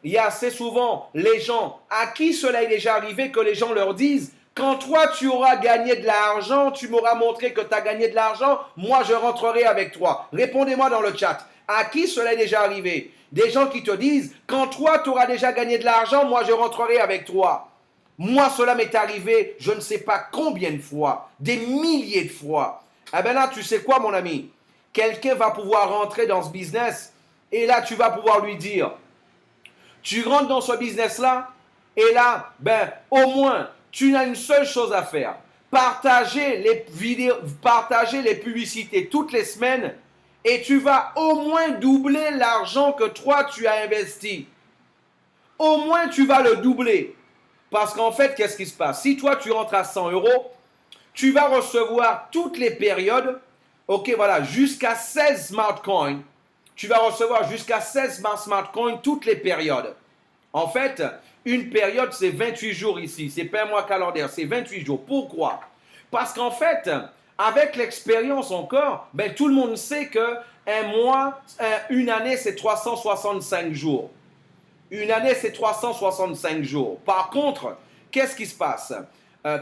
Il y a assez souvent les gens à qui cela est déjà arrivé que les gens leur disent: quand toi, tu auras gagné de l'argent, tu m'auras montré que tu as gagné de l'argent, moi, je rentrerai avec toi. Répondez-moi dans le chat. À qui cela est déjà arrivé? Des gens qui te disent: quand toi, tu auras déjà gagné de l'argent, moi, je rentrerai avec toi. Moi, cela m'est arrivé, je ne sais pas combien de fois, des milliers de fois. Eh bien là, tu sais quoi, mon ami? Quelqu'un va pouvoir rentrer dans ce business et là, tu vas pouvoir lui dire: tu rentres dans ce business-là et là, au moins, tu n'as une seule chose à faire. Partager les vidéos, partager les publicités toutes les semaines et tu vas au moins doubler l'argent que toi tu as investi. Au moins tu vas le doubler. Parce qu'en fait, qu'est-ce qui se passe? Si toi tu rentres à 100 euros, tu vas recevoir toutes les périodes, ok, voilà, jusqu'à 16 smart coins. Tu vas recevoir jusqu'à 16 smart coins toutes les périodes. En fait, une période, c'est 28 jours ici. Ce n'est pas un mois calendaire, c'est 28 jours. Pourquoi? Parce qu'en fait, avec l'expérience encore, tout le monde sait qu'un mois, une année, c'est 365 jours. Une année, c'est 365 jours. Par contre, qu'est-ce qui se passe?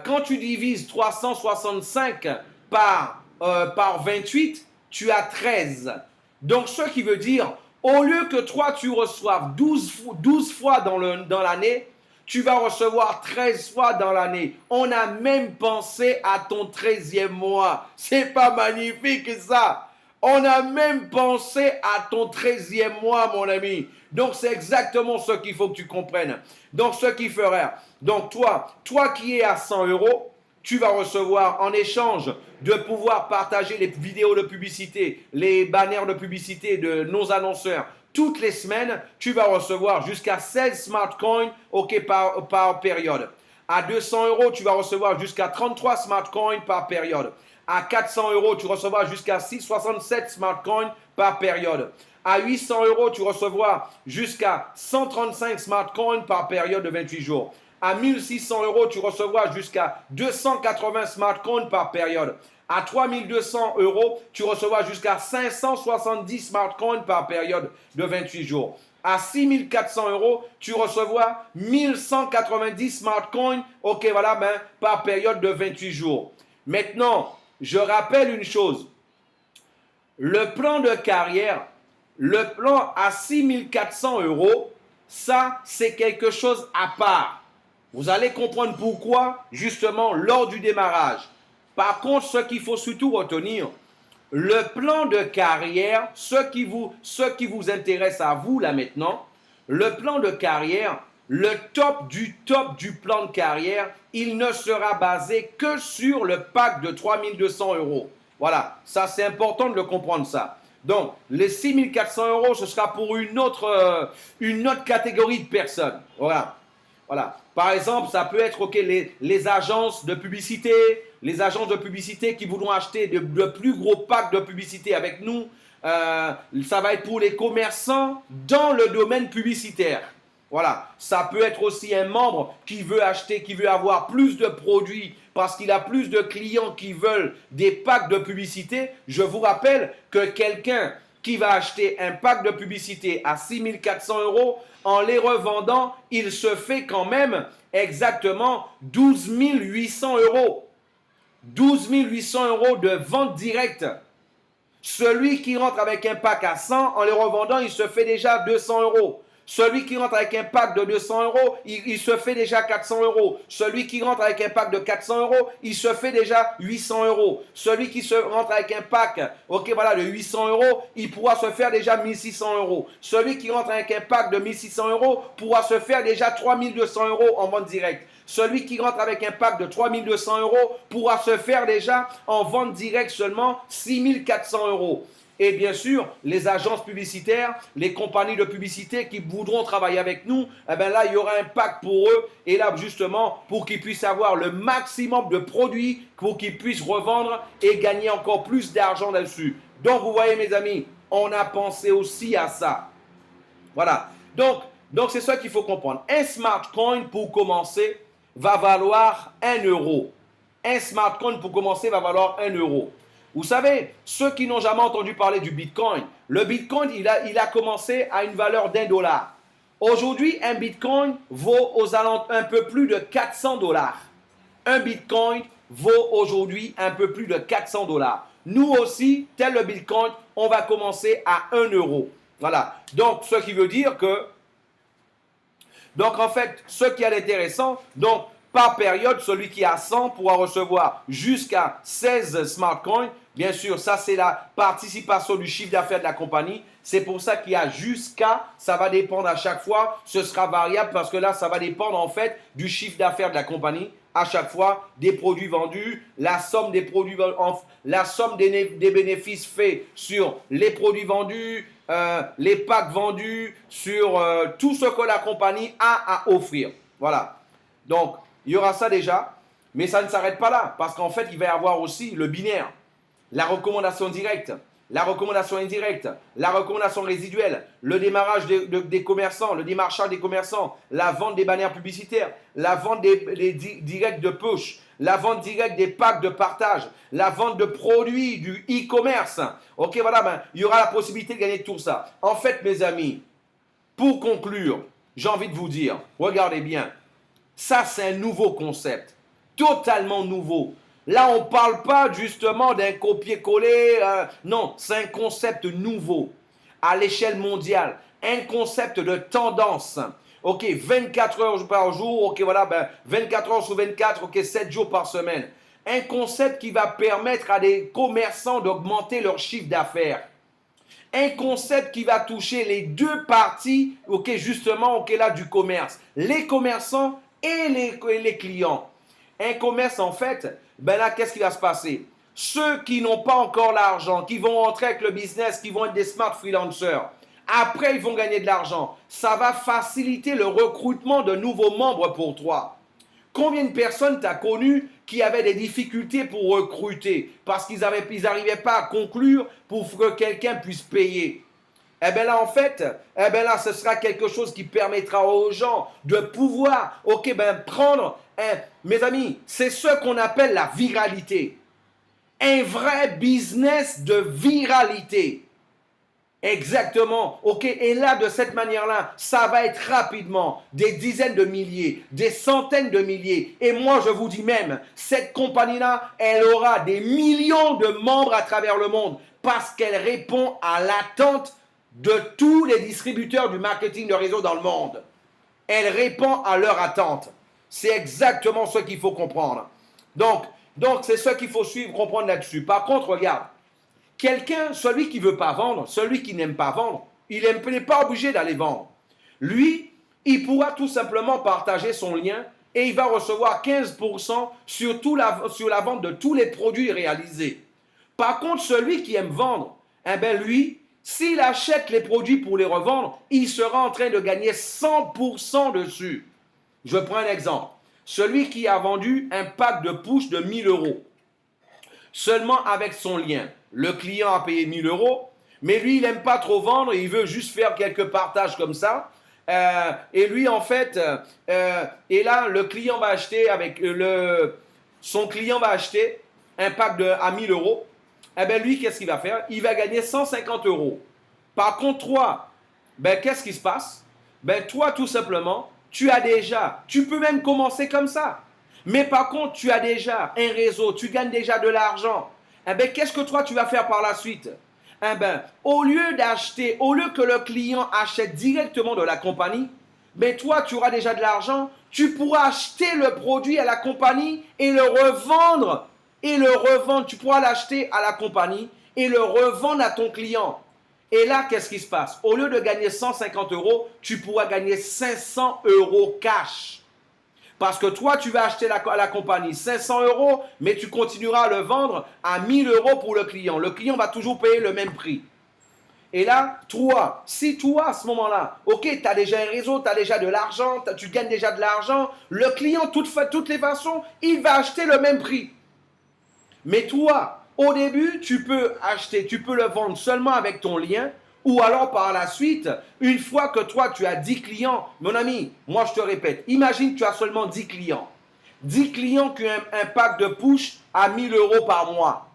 Quand tu divises 365 par 28, tu as 13. Donc, ce qui veut dire, au lieu que toi, tu reçoives 12 fois dans l'année, tu vas recevoir 13 fois dans l'année. On a même pensé à ton 13e mois. C'est pas magnifique ça? On a même pensé à ton 13e mois, mon ami. Donc, c'est exactement ce qu'il faut que tu comprennes. Donc, ce qui fera. Donc, toi qui es à 100 euros, tu vas recevoir en échange de pouvoir partager les vidéos de publicité, les banners de publicité de nos annonceurs. Toutes les semaines, tu vas recevoir jusqu'à 16 smart coins par période. À 200 euros, tu vas recevoir jusqu'à 33 smart coins par période. À 400 euros, tu recevras jusqu'à 67 smart coins par période. À 800 euros, tu recevras jusqu'à 135 smart coins par période de 28 jours. À 1600 euros, tu recevras jusqu'à 280 smart coins par période. À 3200 euros, tu recevras jusqu'à 570 smart coins par période de 28 jours. À 6400 euros, tu recevras 1190 smart coins, ok, voilà, ben, par période de 28 jours. Maintenant, je rappelle une chose. Le plan de carrière, le plan à 6400 euros, ça, c'est quelque chose à part. Vous allez comprendre pourquoi, justement, lors du démarrage. Par contre, ce qu'il faut surtout retenir, le plan de carrière, ce qui vous intéresse à vous là maintenant, le plan de carrière, le top du plan de carrière, il ne sera basé que sur le pack de 3200 euros. Voilà, ça c'est important de le comprendre ça. Donc, les 6400 euros, ce sera pour une autre catégorie de personnes. Voilà. Voilà. Par exemple, ça peut être les agences de publicité, qui voudront acheter de plus gros packs de publicité avec nous. Ça va être pour les commerçants dans le domaine publicitaire. Voilà. Ça peut être aussi un membre qui veut acheter, qui veut avoir plus de produits parce qu'il a plus de clients qui veulent des packs de publicité. Je vous rappelle que quelqu'un qui va acheter un pack de publicité à 6400 euros, en les revendant, il se fait quand même exactement 12 800 euros. 12 800 euros de vente directe. Celui qui rentre avec un pack à 100, en les revendant, il se fait déjà 200 euros. Celui qui rentre avec un pack de 200 euros, il se fait déjà 400 euros. Celui qui rentre avec un pack de 400 euros, il se fait déjà 800 euros. Celui qui rentre avec un pack, ok, voilà, de 800 euros, il pourra se faire déjà 1600 euros. Celui qui rentre avec un pack de 1600 euros pourra se faire déjà 3200 euros en vente directe. Celui qui rentre avec un pack de 3200 euros pourra se faire déjà en vente directe seulement 6400 euros. Et bien sûr, les agences publicitaires, les compagnies de publicité qui voudront travailler avec nous, eh bien là, il y aura un pack pour eux. Et là, justement, pour qu'ils puissent avoir le maximum de produits, pour qu'ils puissent revendre et gagner encore plus d'argent là-dessus. Donc, vous voyez, mes amis, on a pensé aussi à ça. Voilà. Donc c'est ça qu'il faut comprendre. Un smart coin, pour commencer, va valoir 1 euro. Un smart coin, pour commencer, va valoir 1 euro. Vous savez, ceux qui n'ont jamais entendu parler du Bitcoin, le Bitcoin, il a commencé à une valeur d'1 $. Aujourd'hui, un Bitcoin vaut aux alentours un peu plus de 400 $. Un Bitcoin vaut aujourd'hui un peu plus de 400 $. Nous aussi, tel le Bitcoin, on va commencer à 1 euro. Voilà. Donc, ce qui veut dire que... Donc, en fait, ce qui est intéressant, donc, par période, celui qui a 100 pourra recevoir jusqu'à 16 smart coins. Bien sûr, ça c'est la participation du chiffre d'affaires de la compagnie. C'est pour ça qu'il y a jusqu'à, ça va dépendre à chaque fois. Ce sera variable parce que là, ça va dépendre en fait du chiffre d'affaires de la compagnie. À chaque fois, des produits vendus, la somme des produits, la somme des bénéfices faits sur les produits vendus, les packs vendus, sur tout ce que la compagnie a à offrir. Voilà. Donc, il y aura ça déjà, mais ça ne s'arrête pas là, parce qu'en fait, il va y avoir aussi le binaire, la recommandation directe, la recommandation indirecte, la recommandation résiduelle, le démarrage des commerçants, le démarchage des commerçants, la vente des bannières publicitaires, la vente des directs de push, la vente directe des packs de partage, la vente de produits du e-commerce. Ok, voilà, ben, il y aura la possibilité de gagner tout ça. En fait, mes amis, pour conclure, j'ai envie de vous dire, regardez bien, ça, c'est un nouveau concept, totalement nouveau. Là, on ne parle pas justement d'un copier-coller. Non, c'est un concept nouveau à l'échelle mondiale. Un concept de tendance. Ok, 24 heures par jour. Ok, voilà, ben, 24 heures sur 24. Ok, 7 jours par semaine. Un concept qui va permettre à des commerçants d'augmenter leur chiffre d'affaires. Un concept qui va toucher les deux parties, ok, justement, ok, là, du commerce. Les commerçants et les clients. Un commerce, en fait, ben là, qu'est-ce qui va se passer? Ceux qui n'ont pas encore l'argent, qui vont entrer avec le business, qui vont être des smart freelancers, après, ils vont gagner de l'argent. Ça va faciliter le recrutement de nouveaux membres pour toi. Combien de personnes tu as connues qui avaient des difficultés pour recruter parce qu'ils n'arrivaient pas à conclure pour que quelqu'un puisse payer? Eh bien là, en fait, eh bien là, ce sera quelque chose qui permettra aux gens de pouvoir, ok, ben prendre, mes amis, c'est ce qu'on appelle la viralité. Un vrai business de viralité. Exactement. OK. Et là, de cette manière-là, ça va être rapidement des dizaines de milliers, des centaines de milliers. Et moi, je vous dis même, cette compagnie-là, elle aura des millions de membres à travers le monde parce qu'elle répond à l'attente de tous les distributeurs du marketing de réseau dans le monde. Elle répond à leur attente. C'est exactement ce qu'il faut comprendre. Donc c'est ce qu'il faut suivre, comprendre là-dessus. Par contre, regarde. Quelqu'un, celui qui ne veut pas vendre, celui qui n'aime pas vendre, il n'est pas obligé d'aller vendre. Lui, il pourra tout simplement partager son lien et il va recevoir 15% sur la vente de tous les produits réalisés. Par contre, celui qui aime vendre, eh bien lui, s'il achète les produits pour les revendre, il sera en train de gagner 100% dessus. Je prends un exemple. Celui qui a vendu un pack de push de 1000 euros, seulement avec son lien. Le client a payé 1000 euros, mais lui, il n'aime pas trop vendre, il veut juste faire quelques partages comme ça. Et lui, en fait, et là, le client va acheter son client va acheter un pack à 1000 euros. Eh bien, lui, qu'est-ce qu'il va faire? Il va gagner 150 euros. Par contre, toi, ben, qu'est-ce qui se passe? Ben, toi, tout simplement, tu peux même commencer comme ça. Mais par contre, tu as déjà un réseau, tu gagnes déjà de l'argent. Eh bien, qu'est-ce que toi, tu vas faire par la suite? Eh bien, au lieu que le client achète directement de la compagnie, mais toi, tu auras déjà de l'argent, tu pourras acheter le produit à la compagnie et le revendre. Tu pourras l'acheter à la compagnie et le revendre à ton client. Et là, qu'est-ce qui se passe? Au lieu de gagner 150 euros, tu pourras gagner 500 euros cash. Parce que toi, tu vas acheter à la compagnie 500 euros, mais tu continueras à le vendre à 1000 euros pour le client. Le client va toujours payer le même prix. Et là, si toi, à ce moment-là, ok, tu as déjà un réseau, tu as déjà de l'argent, tu gagnes déjà de l'argent, le client, toutes les façons, il va acheter le même prix. Mais toi, au début, tu peux le vendre seulement avec ton lien, ou alors par la suite, une fois que toi, tu as 10 clients, mon ami, moi je te répète, imagine que tu as seulement 10 clients. 10 clients qui ont un pack de push à 1000 euros par mois.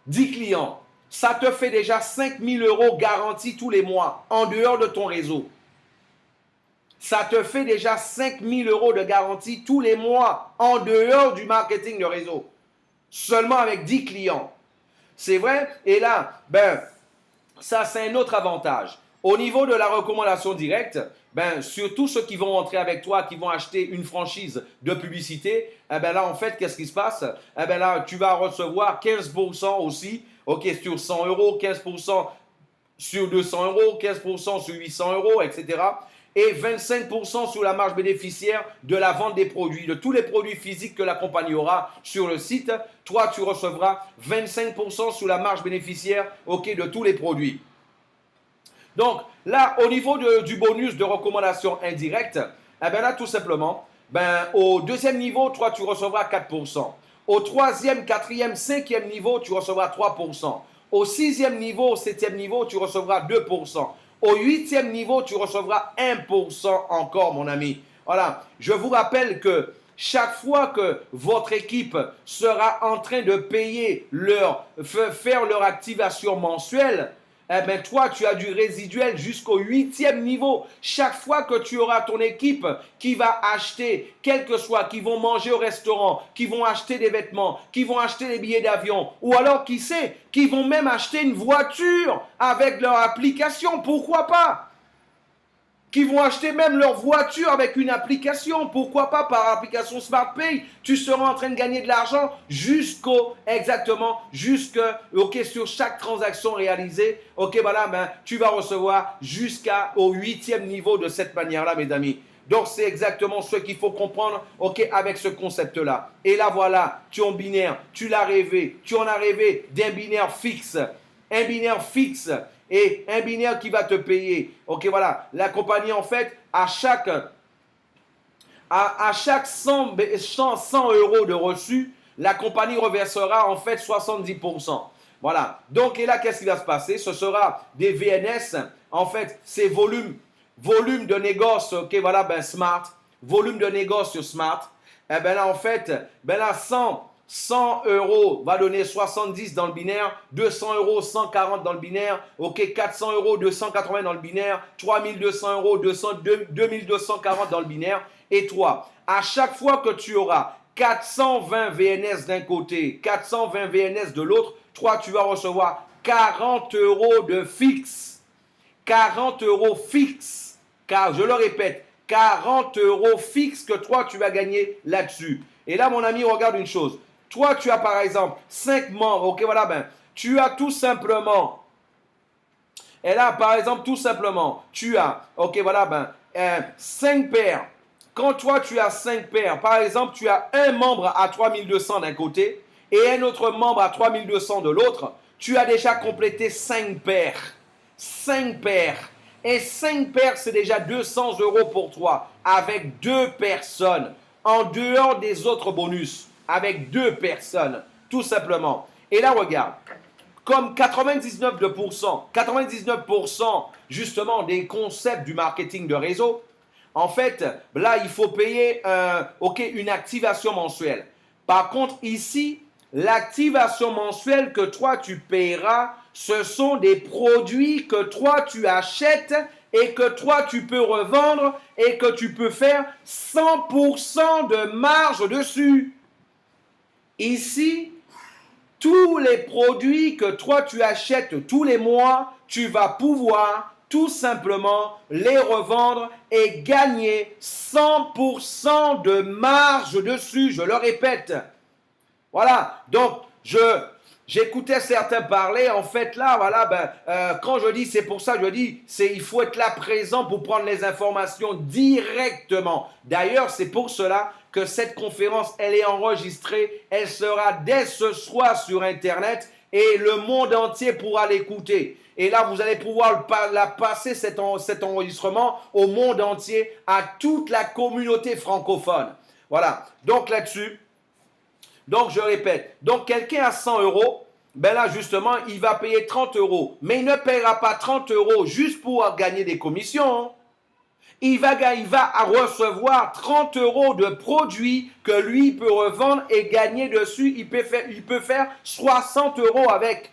10 clients, ça te fait déjà 5000 euros garantis tous les mois en dehors de ton réseau. Ça te fait déjà 5000 euros de garantie tous les mois en dehors du marketing de réseau. Seulement avec 10 clients. C'est vrai? Et là, ça c'est un autre avantage. Au niveau de la recommandation directe, surtout ceux qui vont entrer avec toi, qui vont acheter une franchise de publicité, là en fait, qu'est-ce qui se passe? Là, tu vas recevoir 15% aussi, ok, sur 100 euros, 15% sur 200 euros, 15% sur 800 euros, etc. Et 25% sur la marge bénéficiaire de la vente des produits, de tous les produits physiques que la compagnie aura sur le site. Toi, tu recevras 25% sur la marge bénéficiaire, ok, de tous les produits. Donc, là, au niveau du bonus de recommandation indirecte, là, tout simplement, au deuxième niveau, toi, tu recevras 4%. Au troisième, quatrième, cinquième niveau, tu recevras 3%. Au sixième niveau, au septième niveau, tu recevras 2%. Au huitième niveau, tu recevras 1% encore, mon ami. Voilà, je vous rappelle que chaque fois que votre équipe sera en train de faire leur activation mensuelle, toi, tu as du résiduel jusqu'au huitième niveau. Chaque fois que tu auras ton équipe qui va acheter, quel que soit, qui vont manger au restaurant, qui vont acheter des vêtements, qui vont acheter des billets d'avion, ou alors, qui sait, qui vont même acheter une voiture avec leur application, pourquoi pas? Qui vont acheter même leur voiture avec une application, pourquoi pas par application SmartPay, tu seras en train de gagner de l'argent sur chaque transaction réalisée, tu vas recevoir jusqu'au huitième niveau de cette manière-là, mes amis. Donc, c'est exactement ce qu'il faut comprendre, avec ce concept-là. Et là, voilà, tu es en binaire, tu en as rêvé d'un binaire fixe. Un binaire fixe et un binaire qui va te payer. Voilà. La compagnie, en fait, à chaque 100 euros de reçu, la compagnie reversera en fait 70%. Voilà. Donc, et là, qu'est-ce qui va se passer? Ce sera des VNS. En fait, c'est volume de négoce, Smart. Volume de négoce sur Smart. Là, en fait, 100 euros va donner 70 dans le binaire, 200 euros, 140 dans le binaire, ok, 400 euros, 280 dans le binaire, 3200 euros, 2240 dans le binaire. Et toi, à chaque fois que tu auras 420 VNS d'un côté, 420 VNS de l'autre, toi, tu vas recevoir 40 euros de fixe. 40 euros fixe. Car, je le répète, 40 euros fixe que toi, tu vas gagner là-dessus. Et là, mon ami, regarde une chose. Toi, tu as par exemple 5 membres. Ok, voilà, ben, tu as tout simplement. Et là, par exemple, tout simplement, tu as, ok, voilà, ben, 5 paires. Quand toi, tu as 5 paires, par exemple, tu as un membre à 3200 d'un côté et un autre membre à 3200 de l'autre, tu as déjà complété 5 paires. 5 paires. Et 5 paires, c'est déjà 200 euros pour toi avec 2 personnes, en dehors des autres bonus, avec 2 personnes, tout simplement. Et là, regarde, comme 99% justement des concepts du marketing de réseau, en fait, là, il faut payer une activation mensuelle. Par contre, ici, l'activation mensuelle que toi, tu paieras, ce sont des produits que toi, tu achètes et que toi, tu peux revendre et que tu peux faire 100% de marge dessus. Ici, tous les produits que toi, tu achètes tous les mois, tu vas pouvoir tout simplement les revendre et gagner 100% de marge dessus. Je le répète. Voilà. Donc, j'écoutais certains parler. En fait, là, voilà, quand je dis, c'est pour ça que je dis, il faut être là présent pour prendre les informations directement. D'ailleurs, c'est pour cela que cette conférence, elle est enregistrée. Elle sera dès ce soir sur Internet et le monde entier pourra l'écouter. Et là, vous allez pouvoir la passer cet enregistrement au monde entier, à toute la communauté francophone. Voilà. Donc là-dessus, donc je répète, donc quelqu'un a 100 euros, ben là justement, il va payer 30 euros. Mais il ne paiera pas 30 euros juste pour gagner des commissions. Il va recevoir 30 euros de produits que lui peut revendre et gagner dessus. Il peut faire 60 euros avec.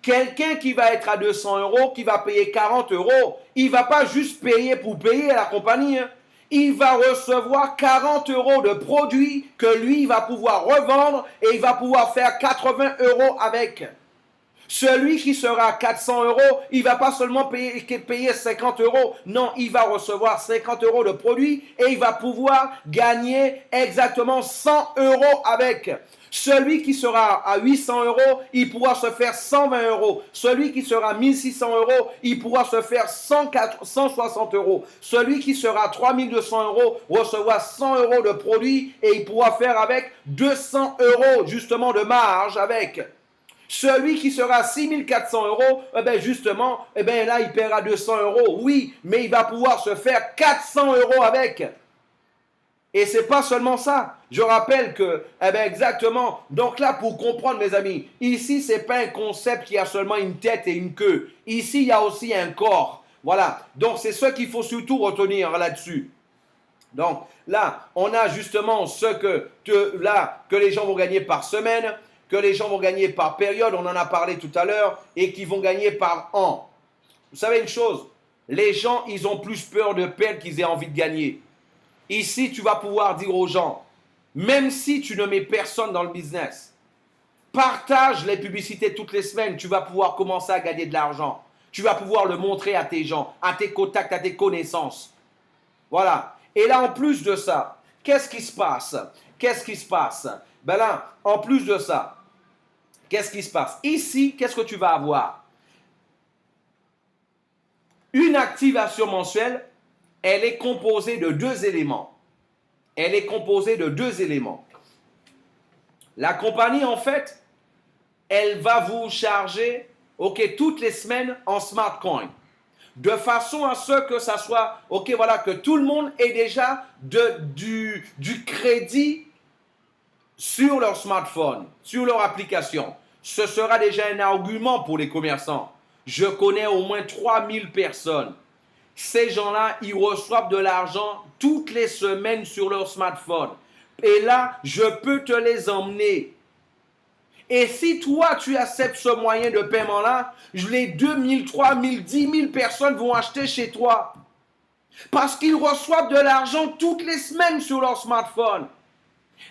Quelqu'un qui va être à 200 euros, qui va payer 40 euros, il ne va pas juste payer pour payer à la compagnie. Il va recevoir 40 euros de produits que lui, il va pouvoir revendre et il va pouvoir faire 80 euros avec. Celui qui sera à 400 euros, il ne va pas seulement payer 50 euros. Non, il va recevoir 50 euros de produits et il va pouvoir gagner exactement 100 euros avec. Celui qui sera à 800 euros, il pourra se faire 120 euros. Celui qui sera à 1600 euros, il pourra se faire 160 euros. Celui qui sera à 3200 euros recevra 100 euros de produits et il pourra faire avec 200 euros justement de marge avec. Celui qui sera à 6400 euros, justement, là, il paiera 200 euros. Oui, mais il va pouvoir se faire 400 euros avec. Et c'est pas seulement ça. Je rappelle que, exactement. Donc là, pour comprendre, mes amis, ici, c'est pas un concept qui a seulement une tête et une queue. Ici, il y a aussi un corps. Voilà. Donc, c'est ce qu'il faut surtout retenir là-dessus. Donc, là, on a justement que les gens vont gagner par semaine, que les gens vont gagner par période, on en a parlé tout à l'heure, et qui vont gagner par an. Vous savez une chose, les gens, ils ont plus peur de perdre qu'ils aient envie de gagner. Ici, tu vas pouvoir dire aux gens, même si tu ne mets personne dans le business, partage les publicités toutes les semaines, tu vas pouvoir commencer à gagner de l'argent. Tu vas pouvoir le montrer à tes gens, à tes contacts, à tes connaissances. Voilà. Et là, en plus de ça, qu'est-ce qui se passe? Qu'est-ce qui se passe? Ben là, en plus de ça, qu'est-ce qui se passe? Ici, qu'est-ce que tu vas avoir? Une activation mensuelle, elle est composée de 2 éléments. Elle est composée de 2 éléments. La compagnie, en fait, elle va vous charger, toutes les semaines en smart coin. De façon à ce que ça soit, que tout le monde ait déjà du crédit sur leur smartphone, sur leur application. Ce sera déjà un argument pour les commerçants. Je connais au moins 3000 personnes. Ces gens-là, ils reçoivent de l'argent toutes les semaines sur leur smartphone. Et là, je peux te les emmener. Et si toi, tu acceptes ce moyen de paiement-là, les 2000, 3000, 10 000 personnes vont acheter chez toi. Parce qu'ils reçoivent de l'argent toutes les semaines sur leur smartphone.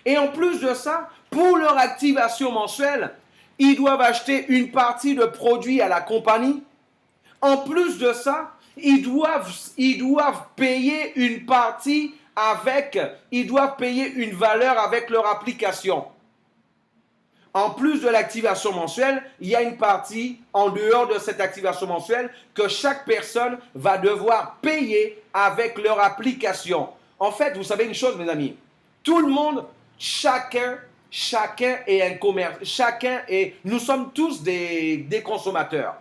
Et en plus de ça, pour leur activation mensuelle, ils doivent acheter une partie de produits à la compagnie. En plus de ça, ils doivent payer une partie ils doivent payer une valeur avec leur application. En plus de l'activation mensuelle, il y a une partie en dehors de cette activation mensuelle que chaque personne va devoir payer avec leur application. En fait, vous savez une chose, mes amis, tout le monde, chacun est un commerce, nous sommes tous des consommateurs.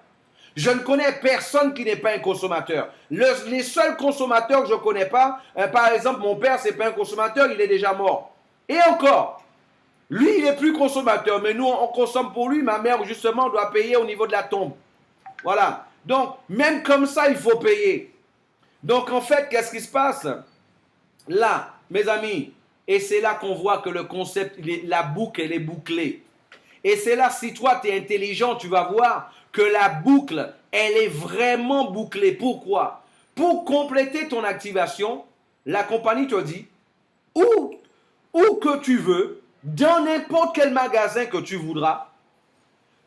Je ne connais personne qui n'est pas un consommateur. Les seuls consommateurs que je ne connais pas, par exemple, mon père, ce n'est pas un consommateur, il est déjà mort. Et encore, lui, il est plus consommateur, mais nous, on consomme pour lui. Ma mère, justement, doit payer au niveau de la tombe. Voilà. Donc, même comme ça, il faut payer. Donc, en fait, qu'est-ce qui se passe? Là, mes amis, et c'est là qu'on voit que le concept, la boucle, elle est bouclée. Et c'est là, si toi, tu es intelligent, tu vas voir que la boucle, elle est vraiment bouclée. Pourquoi? Pour compléter ton activation, la compagnie te dit, où que tu veux, dans n'importe quel magasin que tu voudras,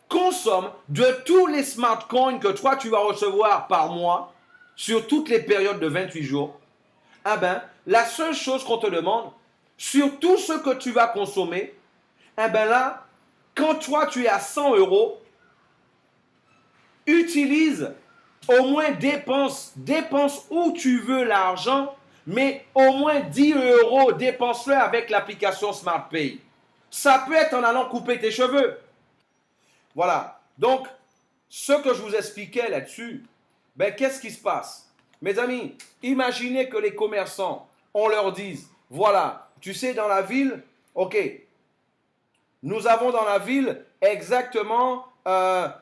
consomme de tous les smart coins que toi, tu vas recevoir par mois, sur toutes les périodes de 28 jours. Ah ben, la seule chose qu'on te demande, sur tout ce que tu vas consommer, ah ben là, quand toi, tu es à 100 €, utilise, au moins dépense où tu veux l'argent, mais au moins 10 € dépense-le avec l'application SmartPay. Ça peut être en allant couper tes cheveux. Voilà. Donc, ce que je vous expliquais là-dessus, ben, qu'est-ce qui se passe? Mes amis, imaginez que les commerçants, on leur dise, voilà, tu sais, dans la ville, ok, nous avons dans la ville exactement,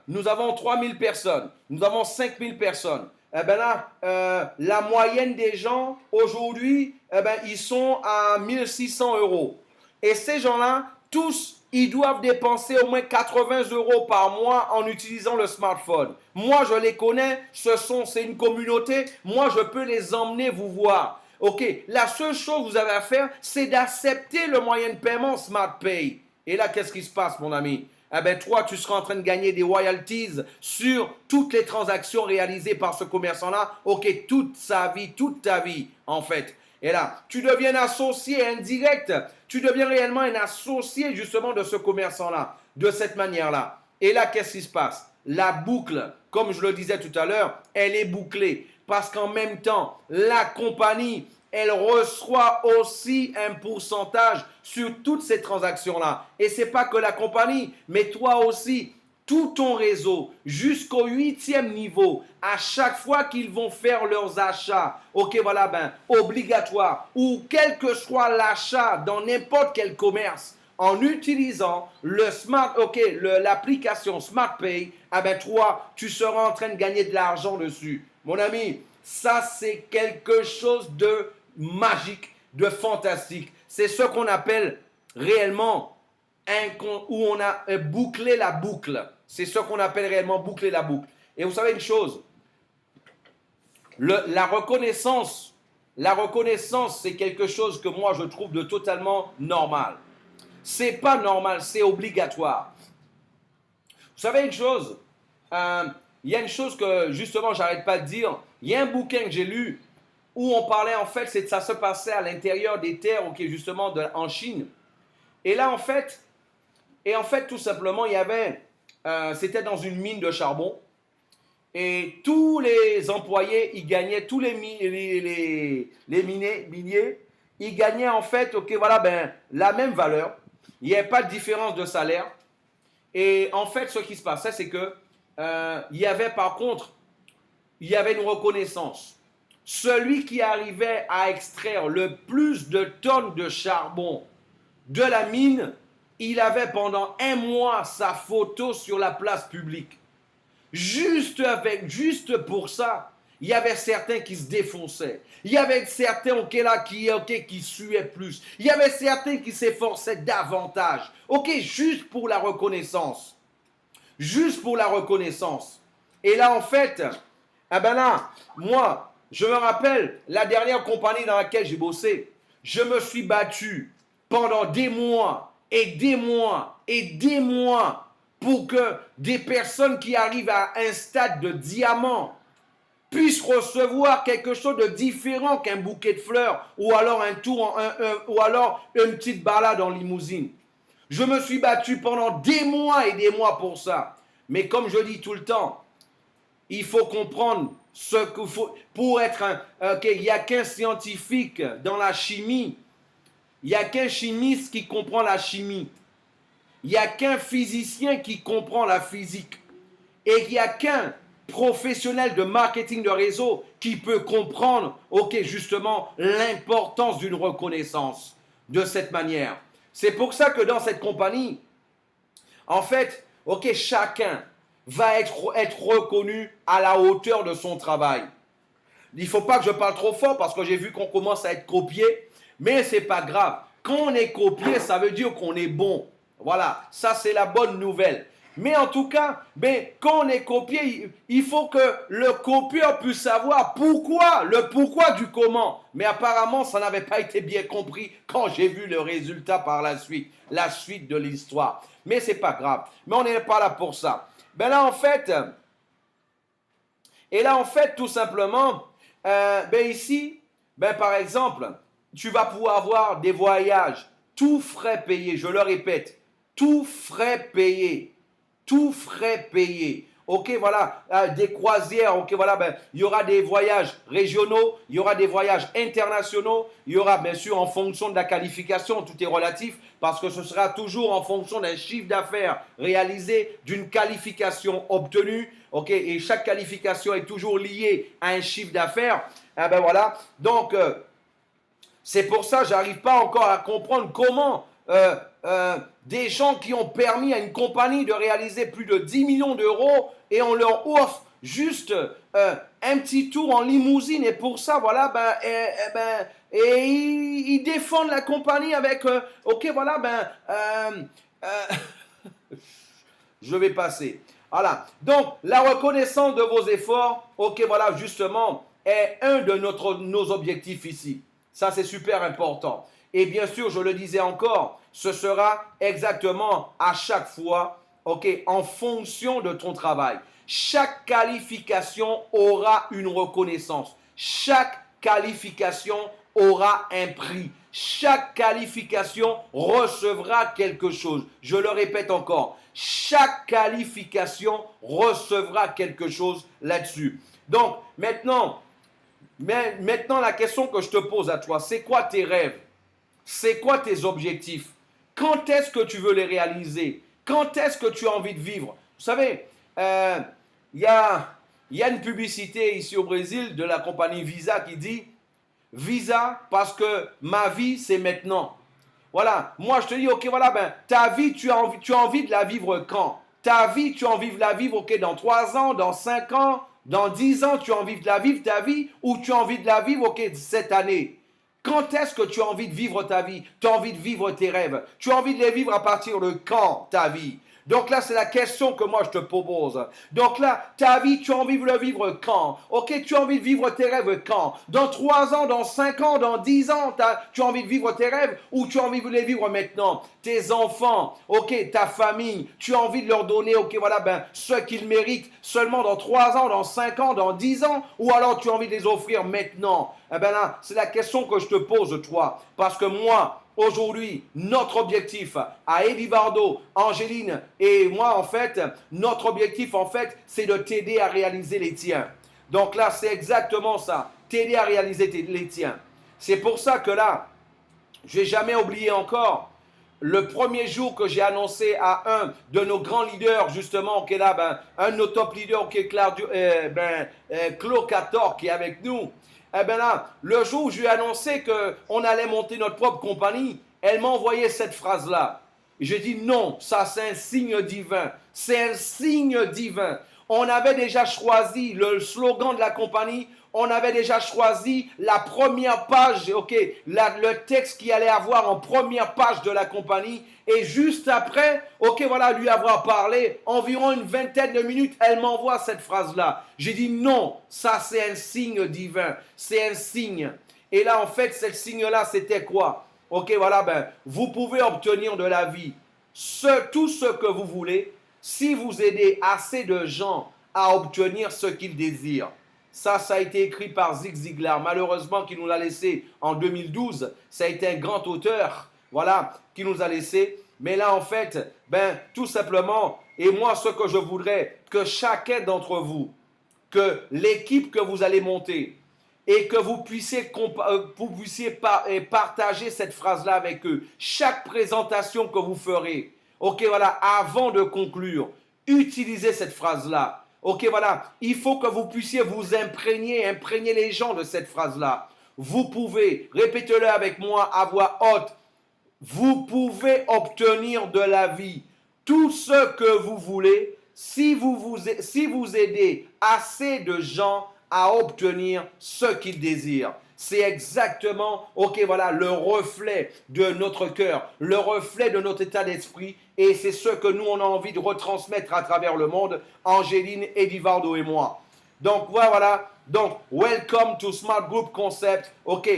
nous avons 3000 personnes, nous avons 5000 personnes. Eh ben là, la moyenne des gens aujourd'hui, eh ben, ils sont à 1600 €. Et ces gens-là, tous, ils doivent dépenser au moins 80 € par mois en utilisant le smartphone. Moi, je les connais, c'est une communauté. Moi, je peux les emmener vous voir. Ok, la seule chose que vous avez à faire, c'est d'accepter le moyen de paiement SmartPay. Et là, qu'est-ce qui se passe, mon ami? Eh bien, toi, tu seras en train de gagner des royalties sur toutes les transactions réalisées par ce commerçant-là. Ok, toute ta vie, en fait. Et là, tu deviens un associé indirect. Tu deviens réellement un associé, justement, de ce commerçant-là, de cette manière-là. Et là, qu'est-ce qui se passe? La boucle, comme je le disais tout à l'heure, elle est bouclée. Parce qu'en même temps, la compagnie, elle reçoit aussi un pourcentage sur toutes ces transactions-là. Et ce n'est pas que la compagnie, mais toi aussi, tout ton réseau, jusqu'au 8e niveau, à chaque fois qu'ils vont faire leurs achats, ok, voilà, ben, obligatoire, ou quel que soit l'achat dans n'importe quel commerce, en utilisant l'application SmartPay, ah ben toi, tu seras en train de gagner de l'argent dessus. Mon ami, ça c'est quelque chose de magique, de fantastique. C'est ce qu'on appelle réellement où on a bouclé la boucle. C'est ce qu'on appelle réellement boucler la boucle. Et vous savez une chose, la reconnaissance, c'est quelque chose que moi je trouve de totalement normal. C'est pas normal, c'est obligatoire. Vous savez une chose, il y a une chose que justement j'arrête pas de dire. Il y a un bouquin que j'ai lu où on parlait en fait, ça se passait à l'intérieur des terres, ok, justement en Chine. Et là en fait, tout simplement, il y avait, c'était dans une mine de charbon. Et tous les employés, ils gagnaient, tous les miniers, ils gagnaient en fait, ok, voilà, ben, la même valeur. Il n'y avait pas de différence de salaire. Et en fait, ce qui se passait, c'est que il y avait par contre, il y avait une reconnaissance. Celui qui arrivait à extraire le plus de tonnes de charbon de la mine, il avait pendant un mois sa photo sur la place publique. Juste pour ça, Il y avait certains qui se défonçaient. Il y avait certains qui suaient plus. Il y avait certains qui s'efforçaient davantage. Ok, juste pour la reconnaissance. Juste pour la reconnaissance. Et là, en fait, eh ben là, moi, je me rappelle la dernière compagnie dans laquelle j'ai bossé. Je me suis battu pendant des mois et des mois et des mois pour que des personnes qui arrivent à un stade de diamant puissent recevoir quelque chose de différent qu'un bouquet de fleurs ou alors ou alors une petite balade en limousine. Je me suis battu pendant des mois et des mois pour ça. Mais comme je dis tout le temps, il faut comprendre ce qu'il faut pour être il n'y a qu'un scientifique dans la chimie. Il n'y a qu'un chimiste qui comprend la chimie. Il n'y a qu'un physicien qui comprend la physique. Et il n'y a qu'un professionnel de marketing de réseau qui peut comprendre, justement, l'importance d'une reconnaissance de cette manière. C'est pour ça que dans cette compagnie, en fait, chacun va être reconnu à la hauteur de son travail. Il ne faut pas que je parle trop fort parce que j'ai vu qu'on commence à être copié, mais ce n'est pas grave. Quand on est copié, ça veut dire qu'on est bon. Voilà, ça c'est la bonne nouvelle. Mais en tout cas, quand on est copié, il faut que le copieur puisse savoir le pourquoi du comment. Mais apparemment, ça n'avait pas été bien compris quand j'ai vu le résultat par la suite de l'histoire. Mais ce n'est pas grave. Mais on n'est pas là pour ça. Là, en fait, tout simplement, ici, par exemple, tu vas pouvoir avoir des voyages, tout frais payés, je le répète, tout frais payés. Tout frais payé. Voilà, des croisières, il y aura des voyages régionaux, il y aura des voyages internationaux, il y aura bien sûr en fonction de la qualification, tout est relatif, parce que ce sera toujours en fonction d'un chiffre d'affaires réalisé, d'une qualification obtenue, et chaque qualification est toujours liée à un chiffre d'affaires. Voilà, donc c'est pour ça que je n'arrive pas encore à comprendre comment des gens qui ont permis à une compagnie de réaliser plus de 10 millions d'euros et on leur offre juste un petit tour en limousine et pour ça, voilà, ils défendent la compagnie avec, je vais passer. Voilà, donc la reconnaissance de vos efforts, justement, est un de nos objectifs ici. Ça, c'est super important. Et bien sûr, je le disais encore, ce sera exactement à chaque fois, en fonction de ton travail. Chaque qualification aura une reconnaissance. Chaque qualification aura un prix. Chaque qualification recevra quelque chose. Je le répète encore, chaque qualification recevra quelque chose là-dessus. Donc, maintenant, la question que je te pose à toi, c'est quoi tes rêves? C'est quoi tes objectifs? Quand est-ce que tu veux les réaliser? Quand est-ce que tu as envie de vivre? Vous savez, il y a une publicité ici au Brésil de la compagnie Visa qui dit « Visa parce que ma vie, c'est maintenant. » Voilà, moi je te dis, ta vie, tu as envie de la vivre quand? Ta vie, tu as envie de la vivre, dans 3 ans, dans 5 ans, dans 10 ans, tu as envie de la vivre, ta vie, ou tu as envie de la vivre, cette année? Quand est-ce que tu as envie de vivre ta vie? Tu as envie de vivre tes rêves? Tu as envie de les vivre à partir de quand, ta vie? Donc là, c'est la question que moi, je te propose. Donc là, ta vie, tu as envie de le vivre quand? Tu as envie de vivre tes rêves quand? Dans 3 ans, dans 5 ans, dans 10 ans, tu as envie de vivre tes rêves ou tu as envie de les vivre maintenant? Tes enfants, ta famille, tu as envie de leur donner, ce qu'ils méritent seulement dans 3 ans, dans 5 ans, dans 10 ans? Ou alors tu as envie de les offrir maintenant? Là, c'est la question que je te pose, toi. Parce que moi, aujourd'hui, notre objectif à Edivardo, Angéline et moi, en fait, notre objectif, en fait, c'est de t'aider à réaliser les tiens. Donc là, c'est exactement ça. T'aider à réaliser les tiens. C'est pour ça que là, je n'ai jamais oublié encore le premier jour que j'ai annoncé à un de nos grands leaders, justement, qui est là, un de nos top leaders, qui est Claude Cator, qui est avec nous. Là, le jour où je lui ai annoncé qu'on allait monter notre propre compagnie, elle m'a envoyé cette phrase-là. J'ai dit non, ça c'est un signe divin. C'est un signe divin. On avait déjà choisi le slogan de la compagnie. On avait déjà choisi la première page, ok, le texte qui allait avoir en première page de la compagnie. Et juste après, ok, voilà, lui avoir parlé, environ une vingtaine de minutes, elle m'envoie cette phrase-là. J'ai dit non, ça c'est un signe divin, c'est un signe. Et là, en fait, ce signe-là, c'était quoi? Ok, voilà, ben, vous pouvez obtenir de la vie tout ce que vous voulez si vous aidez assez de gens à obtenir ce qu'ils désirent. Ça a été écrit par Zig Ziglar. Malheureusement, qui nous l'a laissé en 2012. Ça a été un grand auteur, voilà, qui nous a laissé. Mais là, en fait, ben, tout simplement, et moi, ce que je voudrais, que chacun d'entre vous, que l'équipe que vous allez monter, et que vous puissiez partager cette phrase-là avec eux. Chaque présentation que vous ferez, ok, voilà, avant de conclure, utilisez cette phrase-là. Ok, voilà, il faut que vous puissiez vous imprégner les gens de cette phrase-là. Vous pouvez, répétez-le avec moi à voix haute, vous pouvez obtenir de la vie tout ce que vous voulez si vous aidez assez de gens à obtenir ce qu'ils désirent. C'est exactement, ok, voilà, le reflet de notre cœur, le reflet de notre état d'esprit. Et c'est ce que nous, on a envie de retransmettre à travers le monde, Angéline, Edivardo et moi. Donc, voilà. Donc, welcome to Smart Group Concept. Ok,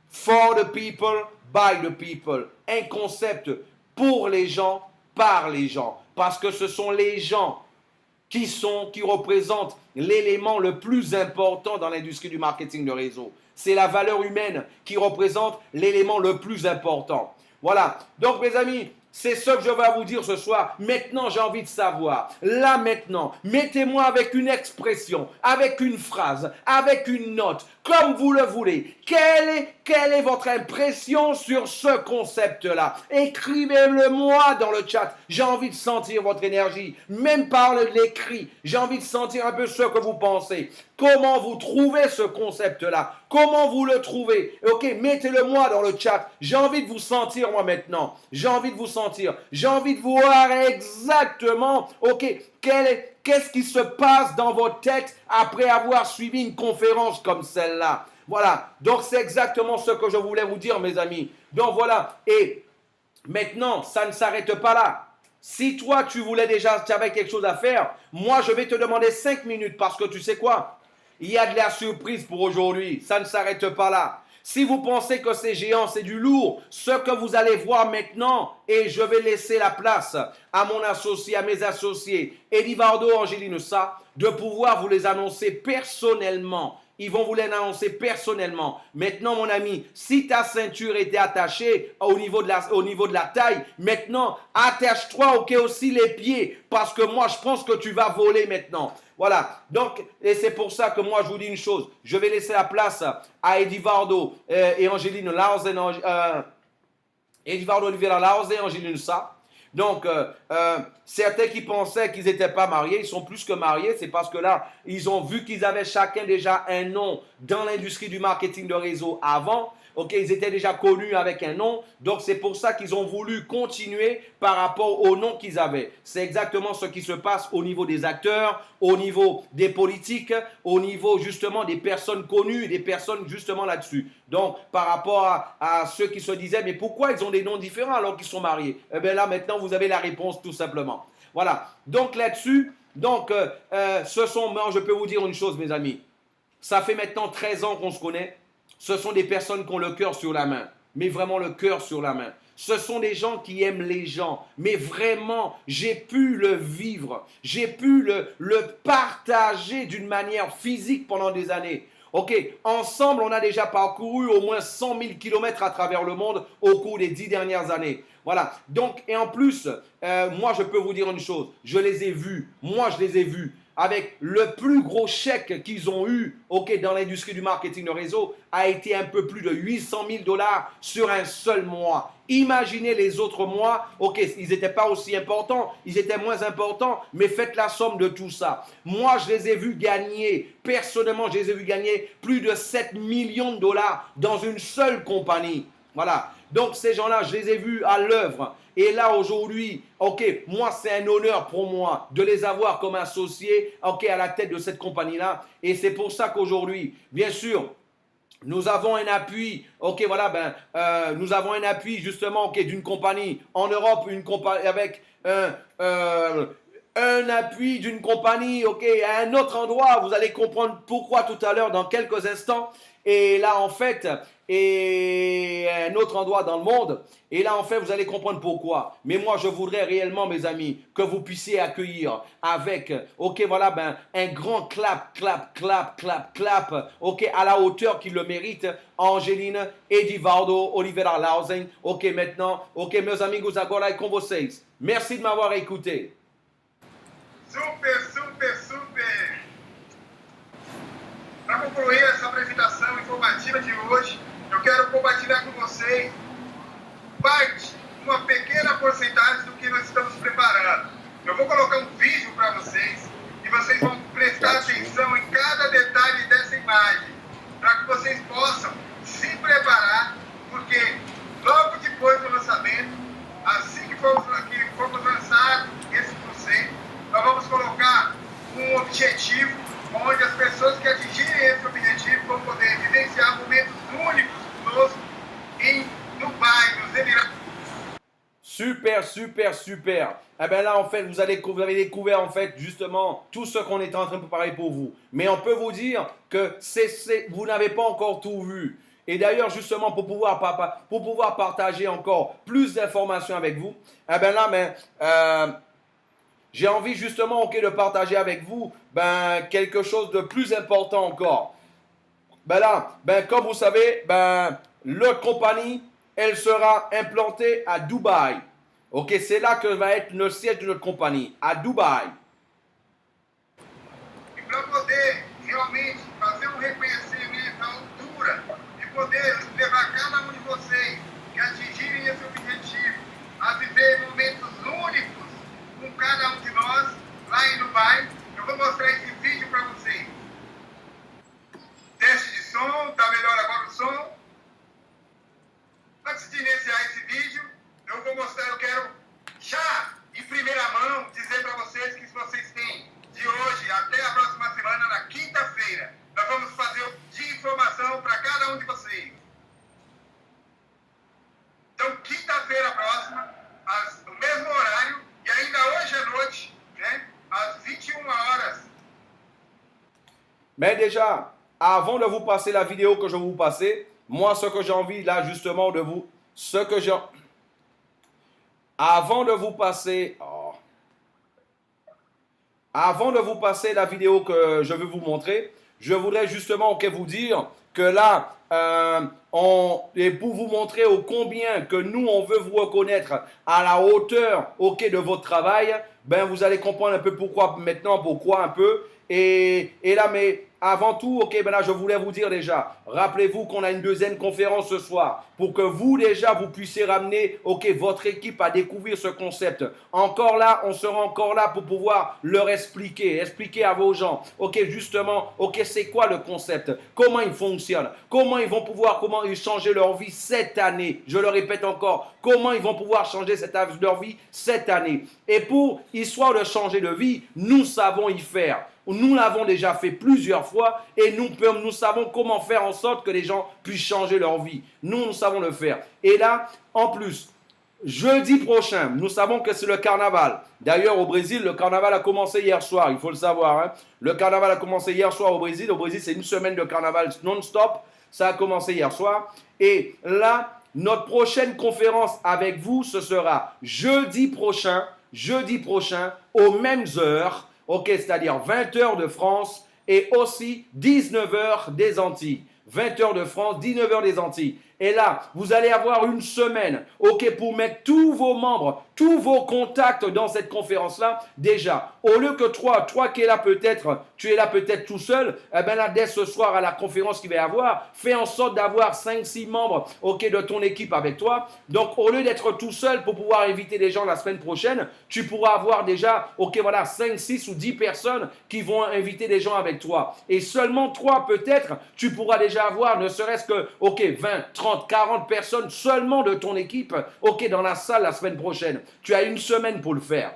for the people, by the people. Un concept pour les gens, par les gens. Parce que ce sont les gens qui représentent l'élément le plus important dans l'industrie du marketing de réseau. C'est la valeur humaine qui représente l'élément le plus important. Voilà. Donc, mes amis, c'est ce que je vais vous dire ce soir. Maintenant, j'ai envie de savoir. Là, maintenant, mettez-moi avec une expression, avec une phrase, avec une note, comme vous le voulez. Quelle est votre impression sur ce concept-là? Écrivez-le-moi dans le chat. J'ai envie de sentir votre énergie. Même par l'écrit, j'ai envie de sentir un peu ce que vous pensez. Comment vous trouvez ce concept-là? Comment vous le trouvez? Ok, mettez-le-moi dans le chat. J'ai envie de vous sentir, moi, maintenant. J'ai envie de vous sentir. J'ai envie de voir exactement, ok, qu'est-ce qui se passe dans votre tête après avoir suivi une conférence comme celle-là? Voilà, donc c'est exactement ce que je voulais vous dire, mes amis. Donc voilà, et maintenant, ça ne s'arrête pas là. Si toi, tu avais quelque chose à faire, moi, je vais te demander 5 minutes parce que tu sais quoi? Il y a de la surprise pour aujourd'hui. Ça ne s'arrête pas là. Si vous pensez que c'est géant, c'est du lourd, ce que vous allez voir maintenant, et je vais laisser la place à mon associé, à mes associés, Edivardo, Angéline, ça, de pouvoir vous les annoncer personnellement. Ils vont vous les annoncer personnellement. Maintenant, mon ami, si ta ceinture était attachée au niveau de la taille, maintenant, attache-toi, ok, aussi les pieds. Parce que moi, je pense que tu vas voler maintenant. Voilà. Donc, et c'est pour ça que moi, je vous dis une chose. Je vais laisser la place à Edivardo et Angéline Lausen, Edivardo Oliveira Lausen et Angéline Sa. Donc, certains qui pensaient qu'ils n'étaient pas mariés, ils sont plus que mariés. C'est parce que là, ils ont vu qu'ils avaient chacun déjà un nom dans l'industrie du marketing de réseau avant. Ok, ils étaient déjà connus avec un nom. Donc, c'est pour ça qu'ils ont voulu continuer par rapport au nom qu'ils avaient. C'est exactement ce qui se passe au niveau des acteurs, au niveau des politiques, au niveau justement des personnes connues, des personnes justement là-dessus. Donc, par rapport à ceux qui se disaient, mais pourquoi ils ont des noms différents alors qu'ils sont mariés? Eh bien là, maintenant, vous avez la réponse tout simplement. Voilà. Donc, là-dessus, moi, je peux vous dire une chose, mes amis. Ça fait maintenant 13 ans qu'on se connaît. Ce sont des personnes qui ont le cœur sur la main, mais vraiment le cœur sur la main. Ce sont des gens qui aiment les gens, mais vraiment, j'ai pu le vivre, j'ai pu le partager d'une manière physique pendant des années. Ok, ensemble, on a déjà parcouru au moins 100 000 kilomètres à travers le monde au cours des 10 dernières années. Voilà, donc, et en plus, moi, je peux vous dire une chose, je les ai vus, moi, je les ai vus. Avec le plus gros chèque qu'ils ont eu, ok, dans l'industrie du marketing de réseau, a été un peu plus de 800 000 $ sur un seul mois. Imaginez les autres mois, ok, ils n'étaient pas aussi importants, ils étaient moins importants, mais faites la somme de tout ça. Moi, je les ai vus gagner, personnellement, je les ai vus gagner plus de 7 millions de $ dans une seule compagnie. Voilà. Donc ces gens-là, je les ai vus à l'œuvre. Et là aujourd'hui, ok, moi c'est un honneur pour moi de les avoir comme associés, ok, à la tête de cette compagnie-là. Et c'est pour ça qu'aujourd'hui, bien sûr, nous avons un appui, ok, voilà, nous avons un appui justement, ok, d'une compagnie en Europe, une compagnie avec un appui d'une compagnie, ok, à un autre endroit. Vous allez comprendre pourquoi tout à l'heure, dans quelques instants. Et là, en fait, et un autre endroit dans le monde. Et là, en fait, vous allez comprendre pourquoi. Mais moi, je voudrais réellement, mes amis, que vous puissiez accueillir avec, ok, voilà, un grand clap, clap, clap, clap, clap, ok, à la hauteur qu'il le mérite, Angeline, Edivaldo, Oliveira Lausen. Ok, maintenant, ok, meus amigos, agora é com vocês. Merci de m'avoir écouté. Super, super, super! Para concluir essa apresentação informativa de hoje, eu quero compartilhar com vocês uma pequena porcentagem do que nós estamos preparando. Eu vou colocar um vídeo para vocês e vocês vão prestar atenção em cada detalhe dessa imagem, para que vocês possam se preparar, porque logo depois do lançamento, assim que formos lançar esse conceito, nós vamos colocar um objetivo onde as pessoas que atingirem esse objetivo vão poder vivenciar momentos únicos conosco em Dubaï, nos Emirados. Super, super, super. Eh bien là, en fait, vous avez découvert en fait justement tout ce qu'on est en train de préparer pour vous. Mais on peut vous dire que vous n'avez pas encore tout vu. Et d'ailleurs, justement, pour pouvoir partager encore plus d'informations avec vous, eh bien là, j'ai envie justement de partager avec vous quelque chose de plus important encore. Comme vous savez, la compagnie, elle sera implantée à Dubaï. Ok, c'est là que va être le siège de notre compagnie, à Dubaï. E para poder realmente fazer reconhecimento à altura e poder levar cada de vocês que atingirem esse objetivo a viver momentos únicos com cada de nós lá em Dubai, eu vou mostrar esse vídeo para vocês. Teste de som, tá melhor agora o som? Antes de iniciar esse vídeo, eu quero já, em primeira mão, dizer para vocês que se vocês têm de hoje até a próxima semana, na quinta-feira, nós vamos fazer de informação para cada de vocês. Então, quinta-feira próxima, no mesmo horário, e ainda hoje à noite, né, às 21 horas. Mais déjà, avant de vous passer la vidéo que je vais vous passer, moi, ce que j'ai envie là justement de vous, avant de vous passer la vidéo que je vais vous montrer, je voudrais justement vous dire que là, et pour vous montrer au combien que nous, on veut vous reconnaître à la hauteur de votre travail, vous allez comprendre un peu pourquoi un peu. Et là, mais avant tout, là, je voulais vous dire déjà, rappelez-vous qu'on a une deuxième conférence ce soir pour que vous, déjà, vous puissiez ramener, votre équipe à découvrir ce concept. Encore là, on sera encore là pour pouvoir leur expliquer à vos gens, justement, c'est quoi le concept, comment il fonctionne, comment ils changer leur vie cette année. Je le répète encore, comment ils vont pouvoir changer leur vie cette année. Et pour histoire de changer de vie, nous savons y faire. Nous l'avons déjà fait plusieurs fois et nous savons comment faire en sorte que les gens puissent changer leur vie. Nous savons le faire. Et là, en plus, jeudi prochain, nous savons que c'est le carnaval. D'ailleurs, au Brésil, le carnaval a commencé hier soir, il faut le savoir. Hein. Le carnaval a commencé hier soir au Brésil. Au Brésil, c'est une semaine de carnaval non-stop. Ça a commencé hier soir. Et là, notre prochaine conférence avec vous, ce sera jeudi prochain, aux mêmes heures. C'est-à-dire 20h de France et aussi 19h des Antilles. 20h de France, 19h des Antilles. Et là, vous allez avoir une semaine, pour mettre tous vos membres, tous vos contacts dans cette conférence-là. Déjà, au lieu que toi qui es là peut-être, tu es là peut-être tout seul, là, dès ce soir à la conférence qu'il va y avoir, fais en sorte d'avoir 5-6 membres, de ton équipe avec toi. Donc, au lieu d'être tout seul pour pouvoir inviter des gens la semaine prochaine, tu pourras avoir déjà, 5, 6 ou 10 personnes qui vont inviter des gens avec toi. Et seulement toi, peut-être, tu pourras déjà avoir, ne serait-ce que, 20, 30 30, 40 personnes seulement de ton équipe, ok, dans la salle la semaine prochaine. Tu as une semaine pour le faire.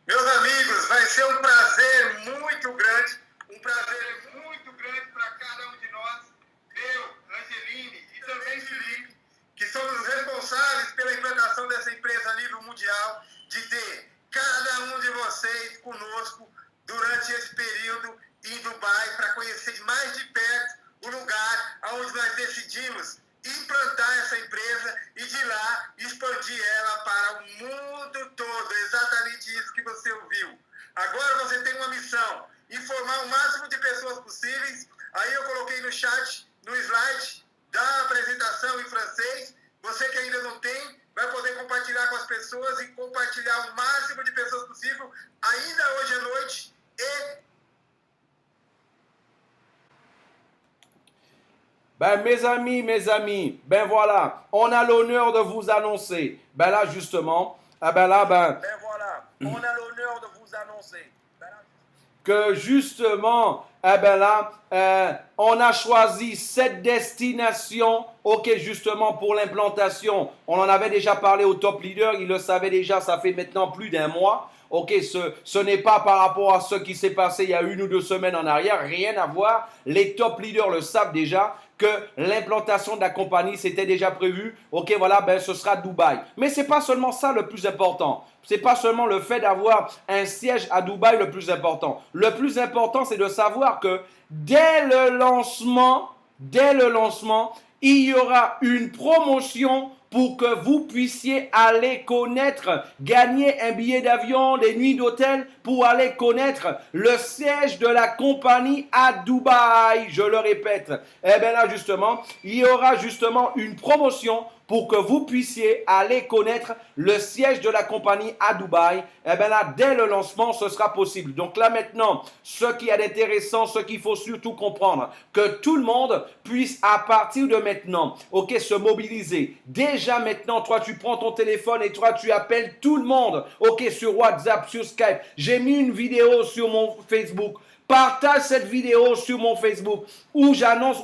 Meus amigos, vai ser um prazer muito grande para cada um de nós, eu, Angeline e também Felipe, que somos os responsáveis pela implantação dessa empresa a nível mundial, de ter cada um de vocês conosco durante esse período em Dubai para conhecer mais de perto o lugar onde nós decidimos implantar essa empresa e de lá expandir ela para o mundo todo. Exatamente isso que você ouviu. Agora você tem uma missão, informar o máximo de pessoas possíveis. Aí eu coloquei no chat, no slide da apresentação em francês. Você que ainda não tem, vai poder compartilhar com as pessoas e compartilhar o máximo de pessoas possível ainda hoje à noite. E Ben, mes amis, ben voilà, on a l'honneur de vous annoncer. Ben là, justement, ben voilà, on a l'honneur de vous annoncer. Que justement, ben là, on a choisi cette destination, ok, justement pour l'implantation. On en avait déjà parlé au top leader, il le savait déjà, ça fait maintenant plus d'un mois. Ok, ce n'est pas par rapport à ce qui s'est passé il y a 1 ou 2 semaines en arrière, rien à voir. Les top leaders le savent déjà que l'implantation de la compagnie c'était déjà prévu. Ok, voilà, ben ce sera Dubaï. Mais c'est pas seulement ça le plus important. C'est pas seulement le fait d'avoir un siège à Dubaï le plus important. Le plus important, c'est de savoir que dès le lancement, il y aura une promotion pour que vous puissiez aller connaître, gagner un billet d'avion, des nuits d'hôtel pour aller connaître le siège de la compagnie à Dubaï. Je le répète. Eh bien là, justement, il y aura justement une promotion pour que vous puissiez aller connaître le siège de la compagnie à Dubaï. Eh bien là, dès le lancement, ce sera possible. Donc là maintenant, ce qui est intéressant, ce qu'il faut surtout comprendre, que tout le monde puisse à partir de maintenant, ok, se mobiliser. Déjà maintenant, toi tu prends ton téléphone et toi tu appelles tout le monde, ok, sur WhatsApp, sur Skype. J'ai mis une vidéo sur mon Facebook. Partage cette vidéo sur mon Facebook où j'annonce,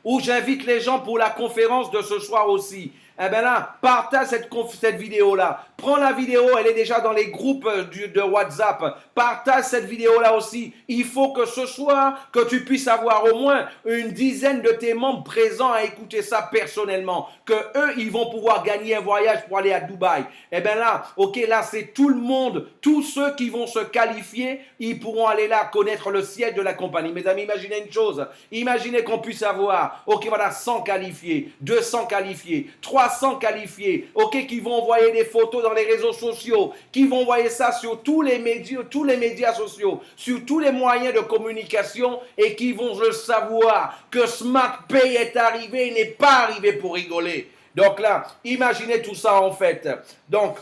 où j'invite les gens pour la conférence de ce soir aussi. Eh bien là, partage cette vidéo-là. Prends la vidéo, elle est déjà dans les groupes de WhatsApp. Partage cette vidéo-là aussi. Il faut que ce soir, que tu puisses avoir au moins une dizaine de tes membres présents à écouter ça personnellement. Que eux, ils vont pouvoir gagner un voyage pour aller à Dubaï. Eh bien là, ok, là, c'est tout le monde. Tous ceux qui vont se qualifier, ils pourront aller là connaître le siège de la compagnie. Mes amis, imaginez une chose. Imaginez qu'on puisse avoir, ok, voilà, 100 qualifiés, 200 qualifiés, 300 qualifiés, ok, qui vont envoyer des photos dans les réseaux sociaux, qui vont envoyer ça sur tous les médias sociaux, sur tous les moyens de communication et qui vont le savoir que Smart Pay est arrivé, il n'est pas arrivé pour rigoler. Donc là, imaginez tout ça en fait. Donc,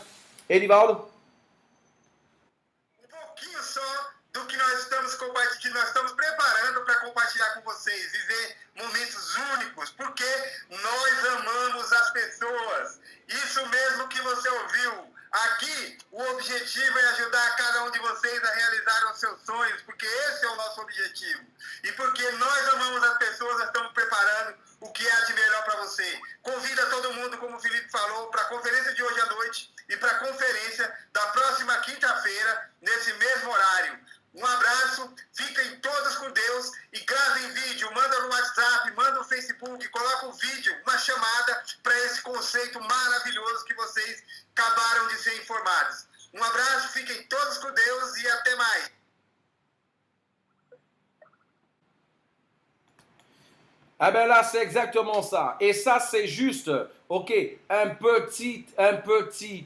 Edivaldo? Pouquinho só do que nós estamos preparando para compartilhar com vocês, viver momentos únicos, porque nós amamos as pessoas. Isso mesmo que você ouviu. Aqui, o objetivo é ajudar cada um de vocês a realizar os seus sonhos, porque esse é o nosso objetivo. E porque nós amamos as pessoas, nós estamos preparando o que há de melhor para você. Convida todo mundo, como o Felipe falou, para a conferência de hoje à noite e para a conferência da próxima quinta-feira, nesse mesmo horário. Um abraço, fiquem todos com Deus e gravem vídeo, manda no WhatsApp, manda no Facebook, coloca um vídeo, uma chamada para esse conceito maravilhoso que vocês acabaram de ser informados. Um abraço, fiquem todos com Deus e até mais. Ah ben là, c'est exactement ça. Et ça, c'est juste, ok, un petit,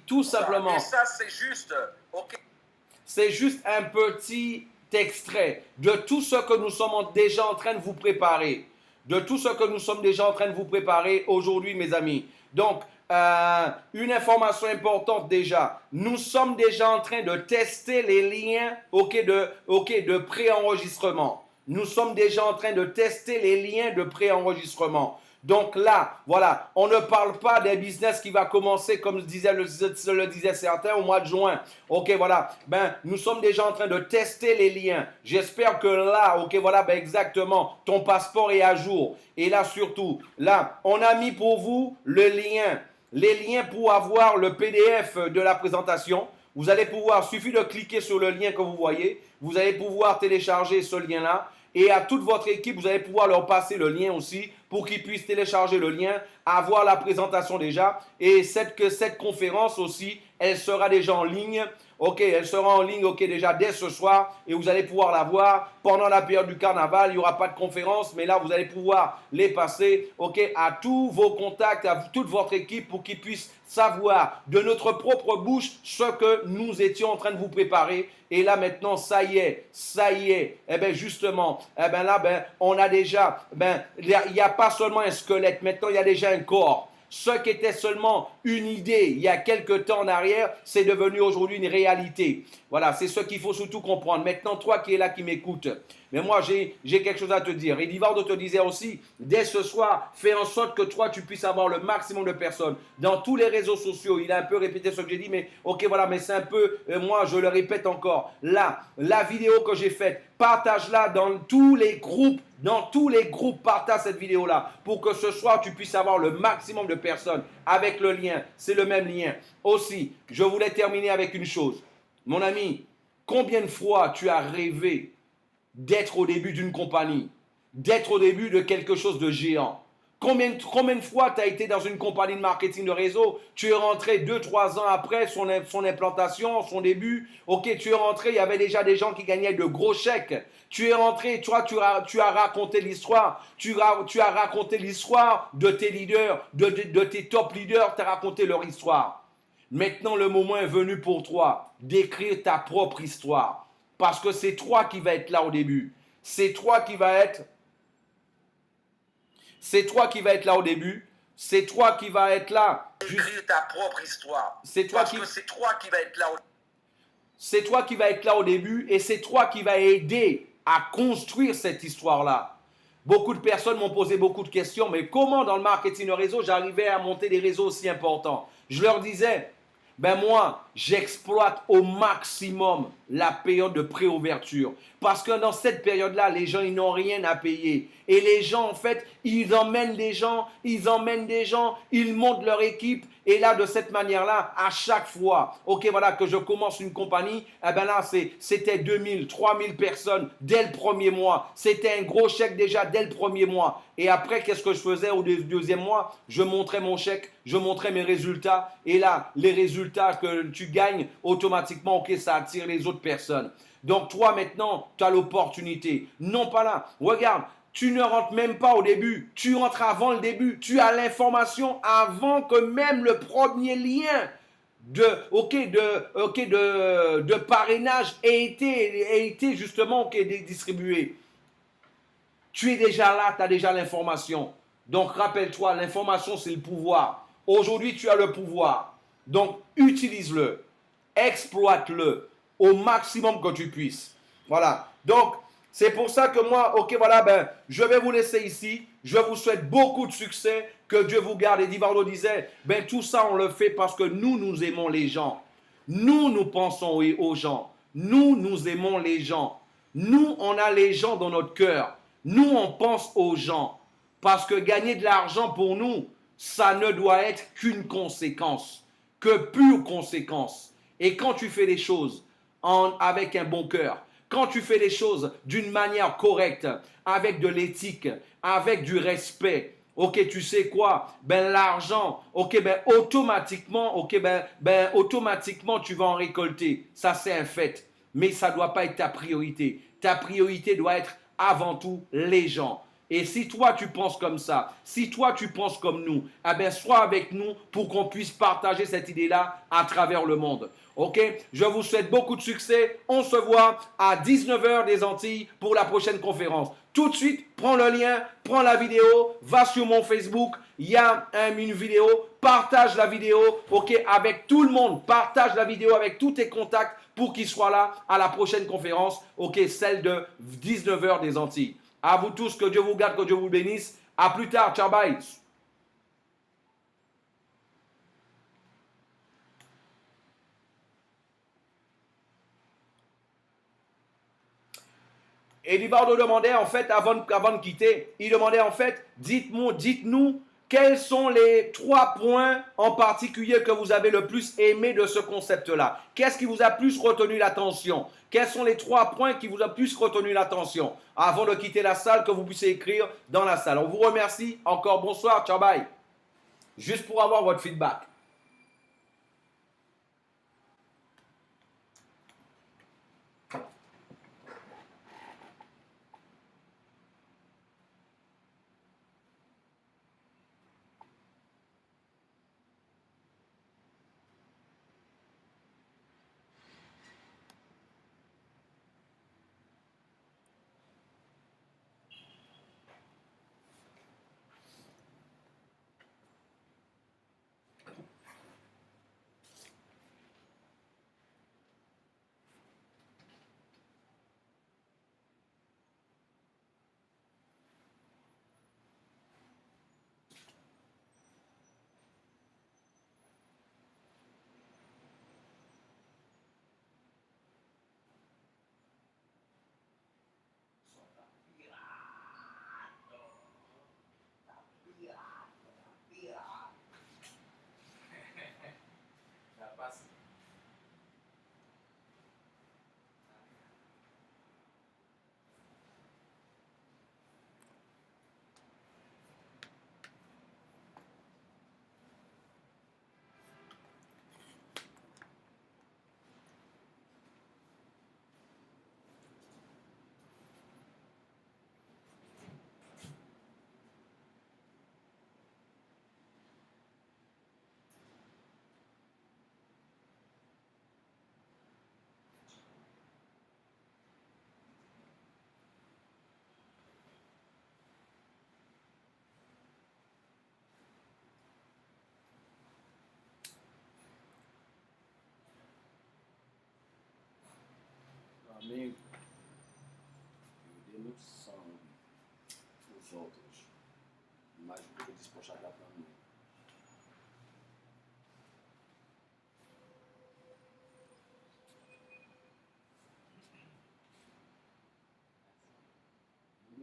tout simplement. Et ça, c'est juste, ok. C'est juste un petit extrait de tout ce que nous sommes déjà en train de vous préparer. De tout ce que nous sommes déjà en train de vous préparer aujourd'hui, mes amis. Donc, une information importante déjà. Nous sommes déjà en train de tester les liens de préenregistrement. Nous sommes déjà en train de tester les liens de préenregistrement. Donc là, voilà, on ne parle pas des business qui va commencer, comme le disaient certains, au mois de juin. Ok, voilà, ben, nous sommes déjà en train de tester les liens. J'espère que là, ok, voilà, ben, exactement, ton passeport est à jour. Et là, surtout, là, on a mis pour vous le lien, les liens pour avoir le PDF de la présentation. Vous allez pouvoir, suffit de cliquer sur le lien que vous voyez, vous allez pouvoir télécharger ce lien-là. Et à toute votre équipe, vous allez pouvoir leur passer le lien aussi pour qu'ils puissent télécharger le lien, avoir la présentation déjà. Et cette conférence aussi, elle sera déjà en ligne. Ok, elle sera en ligne déjà dès ce soir et vous allez pouvoir la voir pendant la période du carnaval. Il n'y aura pas de conférence, mais là, vous allez pouvoir les passer à tous vos contacts, à toute votre équipe pour qu'ils puissent savoir de notre propre bouche ce que nous étions en train de vous préparer. Et là, maintenant, ça y est. Eh bien, justement, eh bien là, ben, on a déjà, il n'y a pas seulement un squelette. Maintenant, il y a déjà un corps. Ce qui était seulement une idée il y a quelques temps en arrière, c'est devenu aujourd'hui une réalité. Voilà, c'est ce qu'il faut surtout comprendre. Maintenant, toi qui es là, qui m'écoutes, mais moi, j'ai quelque chose à te dire. Edivaldo te disait aussi, dès ce soir, fais en sorte que toi, tu puisses avoir le maximum de personnes dans tous les réseaux sociaux. Il a un peu répété ce que j'ai dit, mais ok, voilà, mais c'est un peu, moi, je le répète encore. Là, la vidéo que j'ai faite, partage-la dans tous les groupes. Dans tous les groupes, partage cette vidéo-là pour que ce soir, tu puisses avoir le maximum de personnes avec le lien. C'est le même lien. Aussi, je voulais terminer avec une chose. Mon ami, combien de fois tu as rêvé d'être au début d'une compagnie, d'être au début de quelque chose de géant? Combien de fois tu as été dans une compagnie de marketing de réseau? Tu es rentré 2-3 ans après son implantation, son début. Ok, tu es rentré, il y avait déjà des gens qui gagnaient de gros chèques. Tu es rentré, toi, tu as raconté l'histoire. Tu as raconté l'histoire de tes leaders, de tes top leaders. Tu as raconté leur histoire. Maintenant, le moment est venu pour toi d'écrire ta propre histoire. Parce que c'est toi qui vas être là au début. C'est toi qui vas être là au début. C'est toi qui vas être là. Écrire ta propre histoire. C'est toi qui va être là. C'est toi qui vas être là au début et c'est toi qui vas aider à construire cette histoire-là. Beaucoup de personnes m'ont posé beaucoup de questions, mais comment dans le marketing de réseau, j'arrivais à monter des réseaux aussi importants? Je leur disais, ben moi, j'exploite au maximum la période de préouverture. Parce que dans cette période-là, les gens, ils n'ont rien à payer. Et les gens, en fait, ils emmènent des gens, ils montent leur équipe. Et là, de cette manière-là, à chaque fois, ok, voilà, que je commence une compagnie, eh ben là, c'était 2000, 3000 personnes dès le premier mois. C'était un gros chèque déjà dès le premier mois. Et après, qu'est-ce que je faisais au deuxième mois? Je montrais mon chèque, je montrais mes résultats. Et là, les résultats que tu gagnes, automatiquement, ok, ça attire les autres personnes. Donc toi maintenant, tu as l'opportunité. Non pas là. Regarde, tu ne rentres même pas au début. Tu rentres avant le début. Tu as l'information avant que même le premier lien de parrainage ait été justement distribué. Tu es déjà là, tu as déjà l'information. Donc rappelle-toi, l'information c'est le pouvoir. Aujourd'hui, tu as le pouvoir. Donc utilise-le. Exploite-le au maximum que tu puisses. Voilà. Donc, c'est pour ça que moi, ok, voilà, ben, je vais vous laisser ici. Je vous souhaite beaucoup de succès. Que Dieu vous garde. Et Divardo disait, ben, tout ça, on le fait parce que nous aimons les gens. Nous pensons aux gens. Nous aimons les gens. Nous, on a les gens dans notre cœur. Nous, on pense aux gens. Parce que gagner de l'argent pour nous, ça ne doit être qu'une conséquence. Que pure conséquence. Et quand tu fais les choses avec un bon cœur, quand tu fais les choses d'une manière correcte, avec de l'éthique, avec du respect, ok, tu sais quoi? Ben l'argent, ok, ben automatiquement, automatiquement tu vas en récolter. Ça c'est un fait. Mais ça ne doit pas être ta priorité. Ta priorité doit être avant tout les gens. Et si toi tu penses comme ça, si toi tu penses comme nous, eh bien sois avec nous pour qu'on puisse partager cette idée-là à travers le monde. Ok? Je vous souhaite beaucoup de succès. On se voit à 19h des Antilles pour la prochaine conférence. Tout de suite, prends le lien, prends la vidéo, va sur mon Facebook. Il y a une vidéo. Partage la vidéo, ok, avec tout le monde. Partage la vidéo avec tous tes contacts pour qu'ils soient là à la prochaine conférence, ok, celle de 19h des Antilles. À vous tous, que Dieu vous garde, que Dieu vous bénisse. À plus tard, ciao, bye. Et Livardo demandait en fait, avant de quitter, il demandait en fait, dites-nous quels sont les 3 points en particulier que vous avez le plus aimé de ce concept-là. Qu'est-ce qui vous a plus retenu l'attention? Quels sont les 3 points qui vous ont plus retenu l'attention? Avant de quitter la salle, que vous puissiez écrire dans la salle. On vous remercie. Encore bonsoir, ciao, bye. Juste pour avoir votre feedback. Amém. Eu dei sangue os outros, mas o que eu disse para mim.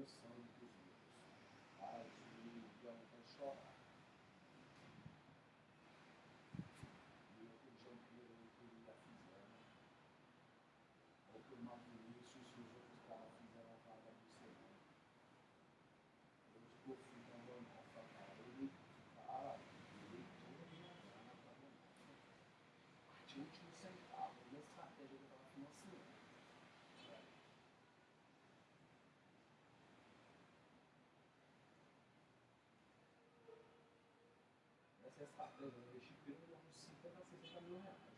pensando nos outros. Para de alguém chorar. E aquele janteiro que ele já fizeram, ou que o Marco Vinícius e os outros caras fizeram a vaga do Senhor. Eu estou ficando a nossa cara. Ele, cara, ele toda a minha grana para a partir do último centavo, a minha estratégia que eu estava financiando. Essa é a estratégia, eu investi pelo menos 50 a 60 mil reais.